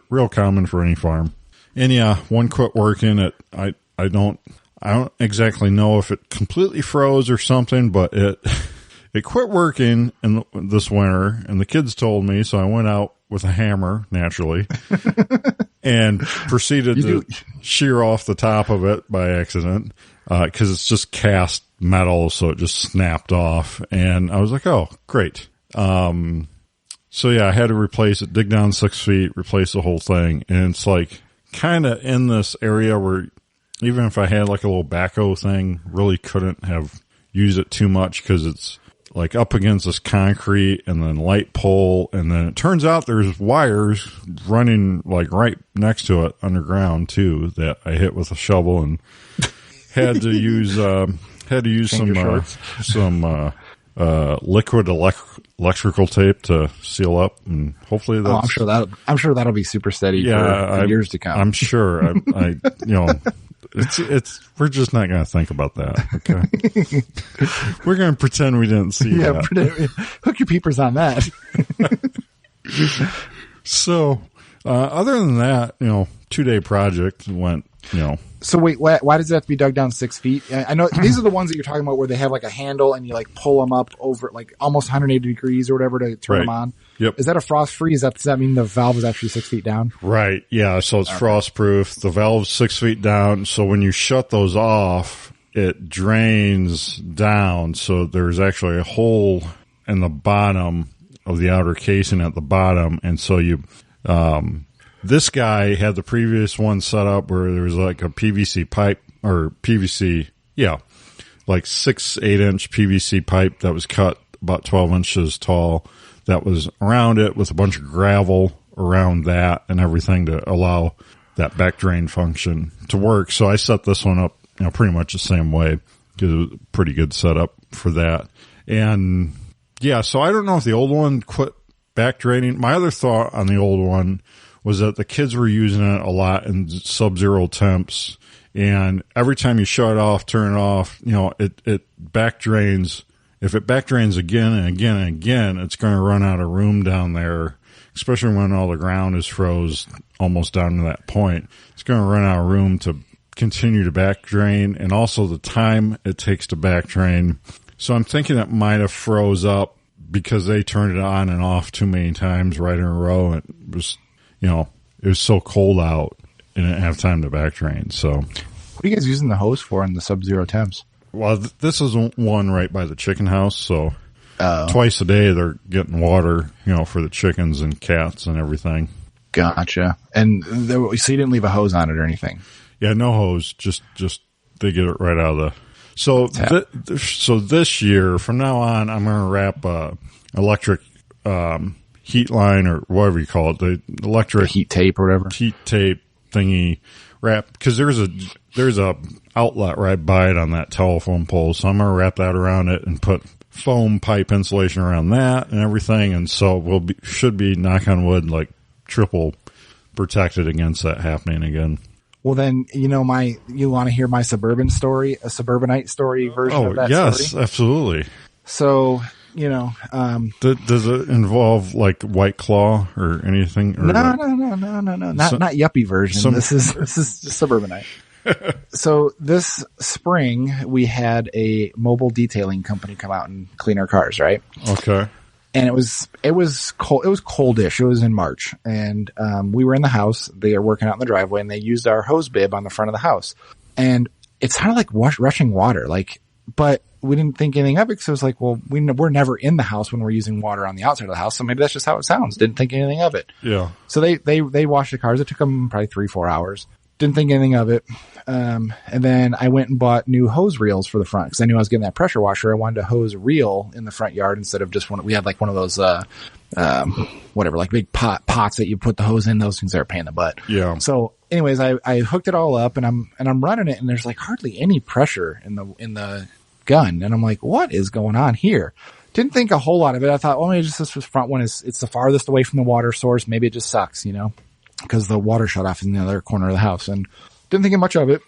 Real common for any farm. And yeah, one quit working. I don't exactly know if it completely froze or something, but it quit working in this winter, and the kids told me, so I went out with a hammer, naturally, and proceeded to shear off the top of it by accident, because it's just cast metal, so it just snapped off. And I was like, oh, great. So yeah, I had to replace it, dig down 6 feet, replace the whole thing. And it's like kind of in this area where even if I had like a little backhoe thing, really couldn't have used it too much because it's like up against this concrete and then light pole. And then it turns out there's wires running like right next to it underground too that I hit with a shovel and had to use some liquid electrical tape to seal up, and hopefully that's, I'm sure that'll be super steady for years to come. I'm sure. We're just not going to think about that. Okay. We're going to pretend we didn't see that. Hook your peepers on that. So, other than that, 2-day project went, So wait, why does it have to be dug down 6 feet? I know these are the ones that you're talking about where they have like a handle and you like pull them up over like almost 180 degrees or whatever to turn them on. Yep. Is that a frost free? Does that mean the valve is actually 6 feet down? Right. Yeah. So it's frost proof. The valve's 6 feet down. So when you shut those off, it drains down. So there's actually a hole in the bottom of the outer casing at the bottom. And so this guy had the previous one set up where there was like a PVC pipe or PVC, like 8-inch PVC pipe that was cut about 12 inches tall that was around it with a bunch of gravel around that and everything to allow that back drain function to work. So I set this one up, pretty much the same way because it was a pretty good setup for that. And so I don't know if the old one quit back draining. My other thought on the old one was that the kids were using it a lot in sub-zero temps, and every time you shut it off, turn it off, it back drains. If it back drains again and again and again, it's going to run out of room down there, especially when all the ground is froze almost down to that point. It's going to run out of room to continue to back drain, and also the time it takes to back drain. So I'm thinking it might have froze up because they turned it on and off too many times right in a row. It was, it was so cold out and it didn't have time to back drain. So what are you guys using the hose for in the sub-zero temps? Well, this is one right by the chicken house. So twice a day they're getting water, for the chickens and cats and everything. Gotcha. And so you didn't leave a hose on it or anything? Yeah, no hose. Just they get it right out of the. So so this year, from now on, I'm going to wrap electric heat line or whatever you call it, the electric heat tape or whatever heat tape thingy wrap, because there's a outlet right by it on that telephone pole. So I'm going to wrap that around it and put foam pipe insulation around that and everything. And so should be, knock on wood, like triple protected against that happening again. Well, then, you want to hear my suburbanite story version of that story? Yes, absolutely. So, does it involve like White Claw or anything? Or no. Not yuppie version. This is just suburbanite. So this spring we had a mobile detailing company come out and clean our cars, right? Okay. And it was cold. It was coldish. It was in March, and we were in the house. They are working out in the driveway, and they used our hose bib on the front of the house. And it sounded like rushing water, but we didn't think anything of it. So it was like, well, we're never in the house when we're using water on the outside of the house, so maybe that's just how it sounds. Didn't think anything of it. Yeah. So they washed the cars. It took them probably 3-4 hours. Didn't think anything of it. And then I went and bought new hose reels for the front because I knew I was getting that pressure washer. I wanted a hose reel in the front yard instead of just one. We had like one of those, like big pots that you put the hose in. Those things are a pain in the butt. Yeah. So anyways, I hooked it all up and I'm running it, and there's like hardly any pressure in the gun. And I'm like, what is going on here? Didn't think a whole lot of it. I thought, well, maybe just this front one it's the farthest away from the water source. Maybe it just sucks, because the water shut off in the other corner of the house, and didn't think much of it.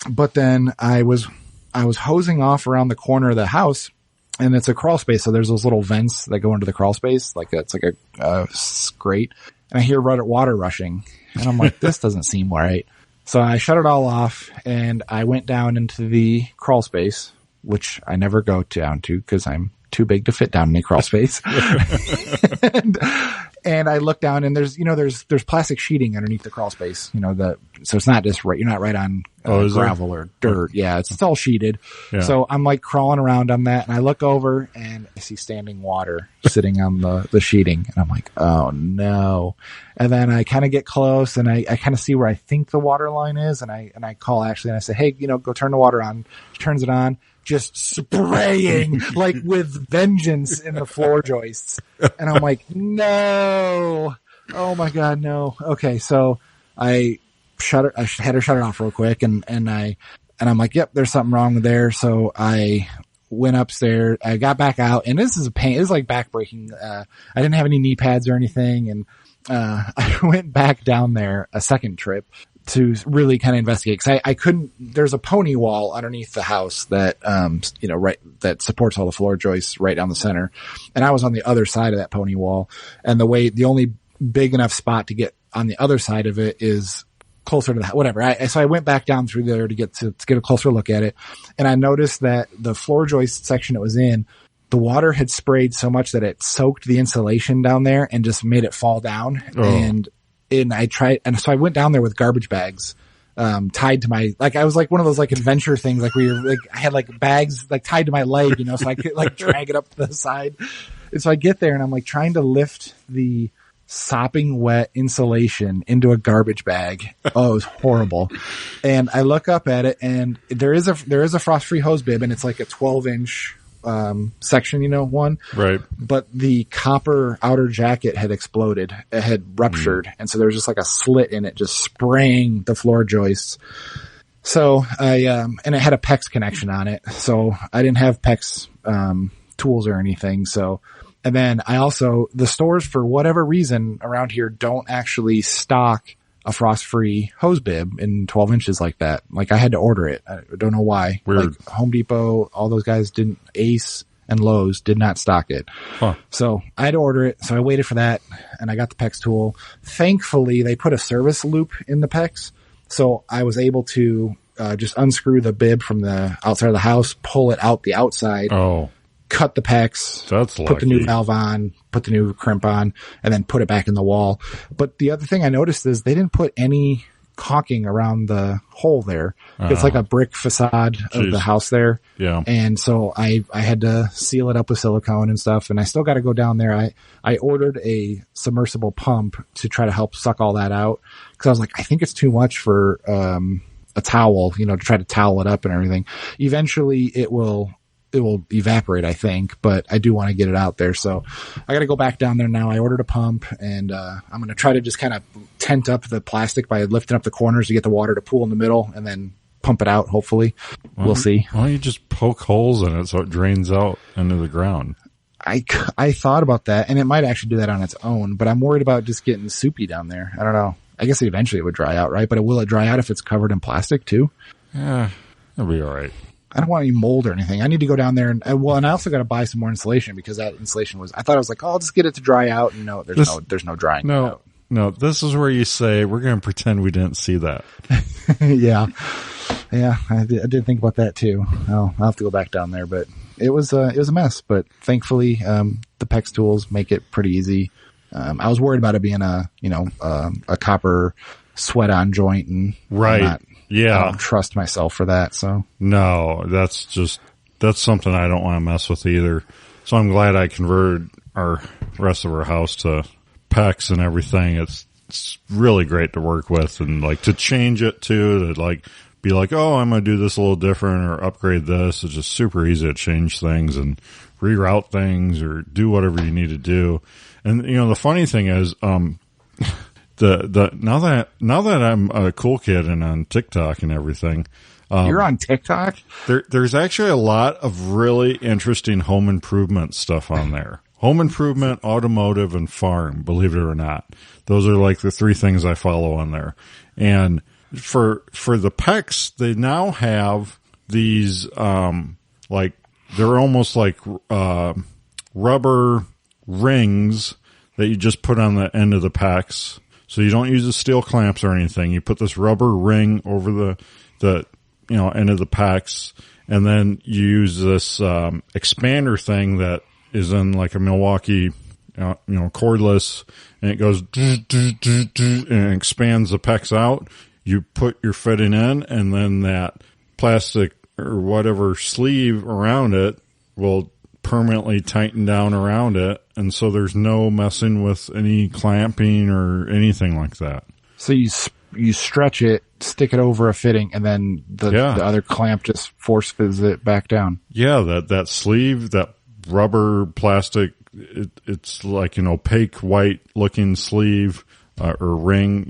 But then I was hosing off around the corner of the house, and it's a crawl space. So there's those little vents that go into the crawl space. It's like a grate, and I hear water rushing, and I'm like, this doesn't seem right. So I shut it all off, and I went down into the crawl space, which I never go down to because I'm too big to fit down in a crawl space. And I look down, and there's plastic sheeting underneath the crawl space, so it's not just right. You're not right on gravel or dirt. Yeah. It's all sheeted. Yeah. So I'm like crawling around on that, and I look over and I see standing water sitting on the sheeting, and I'm like, oh no. And then I kind of get close, and I kind of see where I think the water line is. And I call Ashley, and I say, hey, go turn the water on. She turns it on. Just spraying like with vengeance in the floor joists. And I'm like, no, oh my God, no. Okay. So I had her shut it off real quick, and I'm like, yep, there's something wrong there. So I went upstairs, I got back out, and this is a pain. It's like backbreaking. I didn't have any knee pads or anything. And I went back down there a second trip to really kind of investigate. Cause I couldn't, there's a pony wall underneath the house that, that supports all the floor joists right down the center. And I was on the other side of that pony wall. And the only big enough spot to get on the other side of it is closer to the, whatever. So I went back down through there to get a closer look at it. And I noticed that the floor joist section it was in, the water had sprayed so much that it soaked the insulation down there and just made it fall down. Oh. And so I went down there with garbage bags, tied to my, like, I was like one of those like adventure things, like where you're like, I had like bags like tied to my leg, so I could like drag it up to the side. And so I get there and I'm like trying to lift the sopping wet insulation into a garbage bag. Oh, it was horrible. And I look up at it and there is a frost-free hose bib and it's like a 12-inch section, one. Right. But the copper outer jacket had exploded. It had ruptured. And so there was just like a slit in it, just spraying the floor joists. So and it had a PEX connection on it. So I didn't have PEX, tools or anything. So, and then the stores for whatever reason around here don't actually stock a frost-free hose bib in 12 inches like that. Like I had to order it. I don't know why. Weird. Like Home Depot, all those guys didn't, Ace and Lowe's did not stock it. Huh. So I had to order it. So I waited for that and I got the PEX tool. Thankfully they put a service loop in the PEX. So I was able to, just unscrew the bib from the outside of the house, pull it out the outside. Oh. Cut the PEX, That's put the new valve on, put the new crimp on, and then put it back in the wall. But the other thing I noticed is they didn't put any caulking around the hole there. It's like a brick facade of the house there. Yeah. And so I had to seal it up with silicone and stuff, and I still got to go down there. I ordered a submersible pump to try to help suck all that out because I was like, I think it's too much for a towel, to try to towel it up and everything. Eventually it will evaporate, I think, but I do want to get it out there. So I got to go back down there now. I ordered a pump and, I'm going to try to just kind of tent up the plastic by lifting up the corners to get the water to pool in the middle and then pump it out. Hopefully we'll see. Why don't you just poke holes in it so it drains out into the ground? I thought about that and it might actually do that on its own, but I'm worried about just getting soupy down there. I don't know. I guess eventually it would dry out, right? But will it dry out if it's covered in plastic too? Yeah, it'll be all right. I don't want any mold or anything. I need to go down there and I also got to buy some more insulation because that insulation I thought I was like, I'll just get it to dry out. And no, there's no drying. No, this is where you say, we're going to pretend we didn't see that. Yeah. I did think about that too. I'll have to go back down there, but it was a mess, but thankfully, the PEX tools make it pretty easy. I was worried about it being a copper sweat on joint and right. Yeah. I don't trust myself for that. So no, that's something I don't want to mess with either. So I'm glad I converted our rest of our house to PEX and everything. It's really great to work with and like to change it to like be like, oh, I'm going to do this a little different or upgrade this. It's just super easy to change things and reroute things or do whatever you need to do. And the funny thing is, now that I'm a cool kid and on TikTok and everything, you're on TikTok? There's actually a lot of really interesting home improvement stuff on there. Home improvement, automotive, and farm, believe it or not. Those are like the three things I follow on there. And for the PEX, they now have these, like, they're almost like, rubber rings that you just put on the end of the PEX. So you don't use the steel clamps or anything. You put this rubber ring over the end of the PEX, and then you use this, expander thing that is in like a Milwaukee, cordless, and it goes and expands the PEX out. You put your fitting in, and then that plastic or whatever sleeve around it will permanently tighten down around it, and so there's no messing with any clamping or anything like that. So you stretch it, stick it over a fitting, and then the other clamp just force fits it back down. Yeah, that sleeve, that rubber plastic, it's like an opaque white looking sleeve or ring.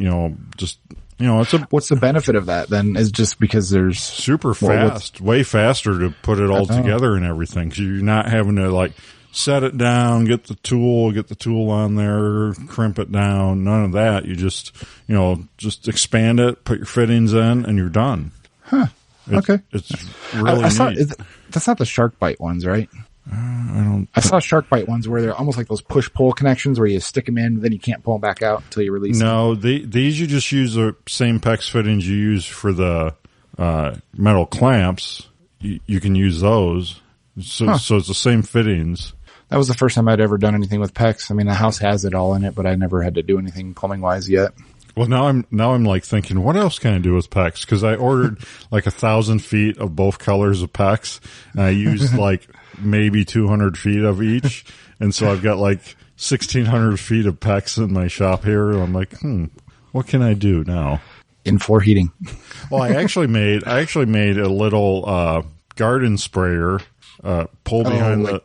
What's the benefit of that then? Is just because there's super fast, way faster to put it all together and everything. So you're not having to like set it down, get the tool on there, crimp it down. None of that. You just, just expand it, put your fittings in, and you're done. Huh. Okay. It's really neat. That's not the shark bite ones, right? I saw shark bite ones where they're almost like those push-pull connections where you stick them in, then you can't pull them back out until you release them. No, these you just use the same PEX fittings you use for the metal clamps. You can use those. So it's the same fittings. That was the first time I'd ever done anything with PEX. I mean, the house has it all in it, but I never had to do anything plumbing-wise yet. Well, now I'm like thinking, what else can I do with PEX? Because I ordered like 1,000 feet of both colors of PEX, and I used like maybe 200 feet of each, and so I've got like 1,600 feet of PEX in my shop here. And I'm like, what can I do now? In-floor heating. Well, I actually made a little garden sprayer pull behind the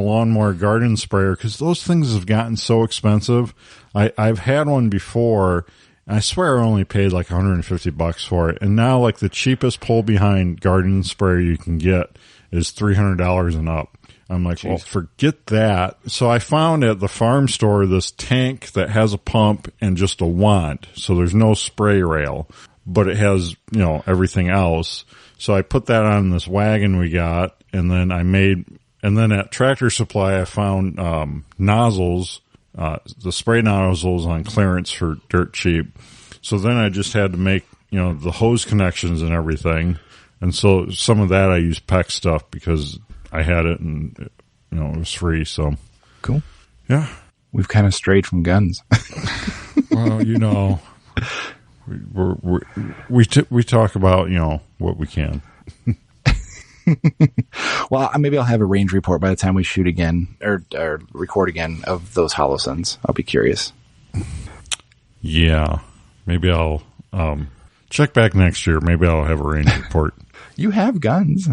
lawnmower garden sprayer, because those things have gotten so expensive. I've had one before, and I swear I only paid like $150 for it. And now like the cheapest pull behind garden sprayer you can get is $300 and up. I'm like, Jeez. Well, forget that. So I found at the farm store this tank that has a pump and just a wand. So there's no spray rail, but it has, everything else. So I put that on this wagon we got, and then at Tractor Supply I found nozzles, the spray nozzles on clearance for dirt cheap. So then I just had to make, the hose connections and everything. And so some of that I used PEX stuff because I had it and, it was free. So cool. Yeah. We've kind of strayed from guns. Well, we talk about, what we can. Well, maybe I'll have a range report by the time we shoot again or record again of those Holosuns. I'll be curious. Yeah. Maybe I'll check back next year. Maybe I'll have a range report. You have guns.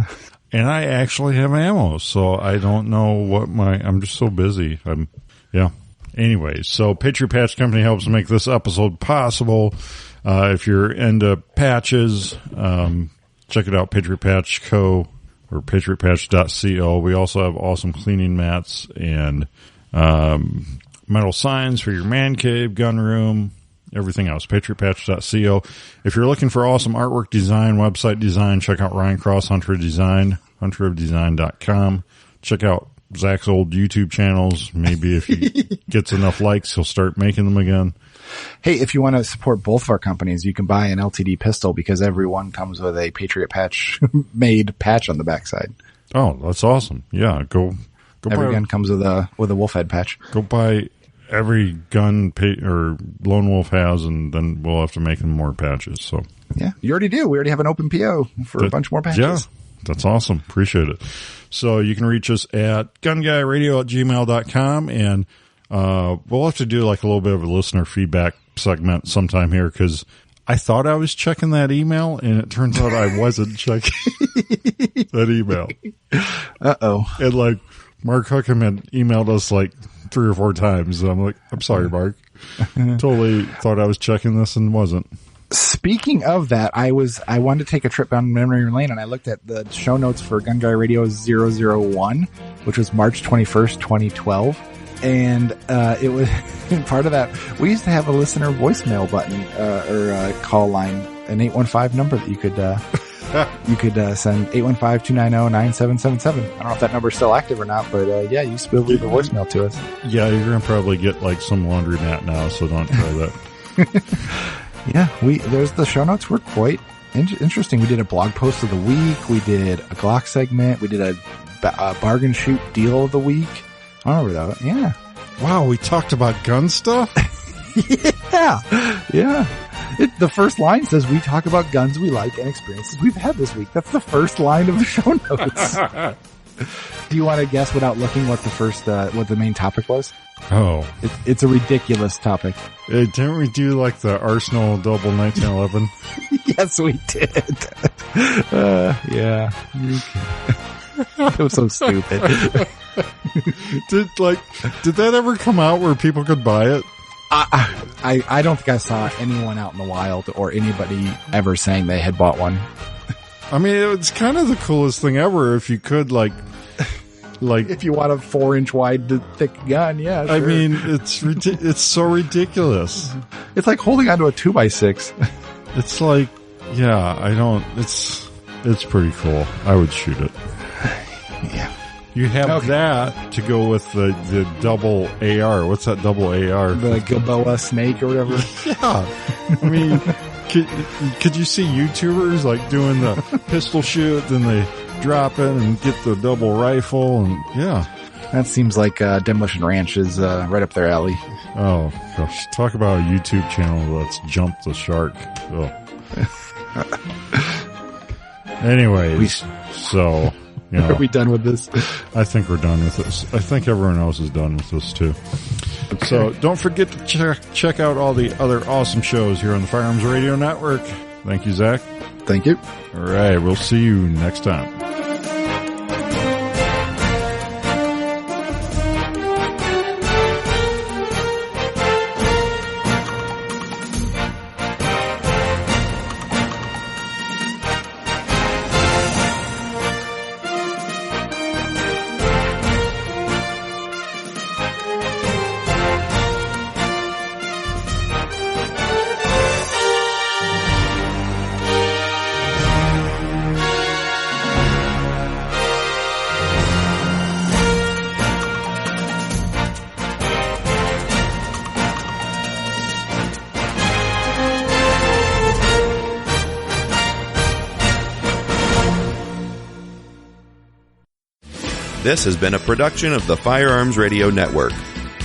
And I actually have ammo, so I don't know what I'm just so busy. Anyways, so Patriot Patch Company helps make this episode possible. If you're into patches, check it out, Patriot Patch Co. or patriotpatch.co. We also have awesome cleaning mats and metal signs for your man cave, gun room, everything else, patriotpatch.co. If you're looking for awesome artwork design, website design, check out Ryan Cross, Hunter of Design, hunterofdesign.com. Check out Zach's old YouTube channels. Maybe if he gets enough likes, he'll start making them again. Hey, if you want to support both of our companies, you can buy an LTD pistol because every one comes with a Patriot Patch made patch on the backside. Oh, that's awesome. Yeah, go every gun comes with a wolf head patch. Go buy every gun or Lone Wolf has, and then we'll have to make them more patches. So yeah, you already do. We already have an open PO for a bunch more patches. Yeah, that's awesome. Appreciate it. So you can reach us at gunguyradio@gmail.com, and we'll have to do like a little bit of a listener feedback segment sometime here, because I thought I was checking that email, and it turns out I wasn't checking that email. Uh-oh. And like Mark Hookham had emailed us like 3 or 4 times, and I'm like, I'm sorry, Mark. Totally thought I was checking this and wasn't. Speaking of that, I wanted to take a trip down memory lane, and I looked at the show notes for Gun Guy Radio 001, which was March 21st, 2012. And it was part of that. We used to have a listener voicemail button or a call line, an 815 number that you could send 815-290-9777. I don't know if that number's still active or not, but yeah, you used to be able to leave a voicemail to us. Yeah, you're gonna probably get like some laundromat now, so don't try that. Yeah, the show notes were quite interesting. We did a blog post of the week. We did a Glock segment. We did a bargain shoot deal of the week. I remember that. Yeah. Wow, we talked about gun stuff? Yeah. The first line says, we talk about guns we like and experiences we've had this week. That's the first line of the show notes. Do you want to guess without looking what the main topic was? Oh. It's a ridiculous topic. Didn't we do like the Arsenal double 1911? Yes, we did. Yeah. It was so stupid. Did that ever come out where people could buy it? I don't think I saw anyone out in the wild or anybody ever saying they had bought one. I mean, it's kind of the coolest thing ever if you could like like, if you want a 4-inch wide, thick gun, yeah. Sure. I mean, it's so ridiculous. It's like holding onto a 2x6. It's like, yeah, it's pretty cool. I would shoot it. Yeah. You have that to go with the double AR. What's that double AR? The Gilboa snake or whatever. Yeah. I mean, could you see YouTubers like doing the pistol shoot, then they drop it and get the double rifle, and yeah. That seems like Demolition Ranch is right up their alley. Oh, gosh. Talk about a YouTube channel that's jumped the shark. Oh. Anyways, so... You know, are we done with this? I think we're done with this. I think everyone else is done with this too. Okay. So don't forget to check out all the other awesome shows here on the Firearms Radio Network. Thank you, Zach. Thank you. All right. We'll see you next time. This has been a production of the Firearms Radio Network.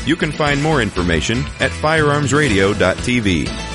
You can find more information at firearmsradio.tv.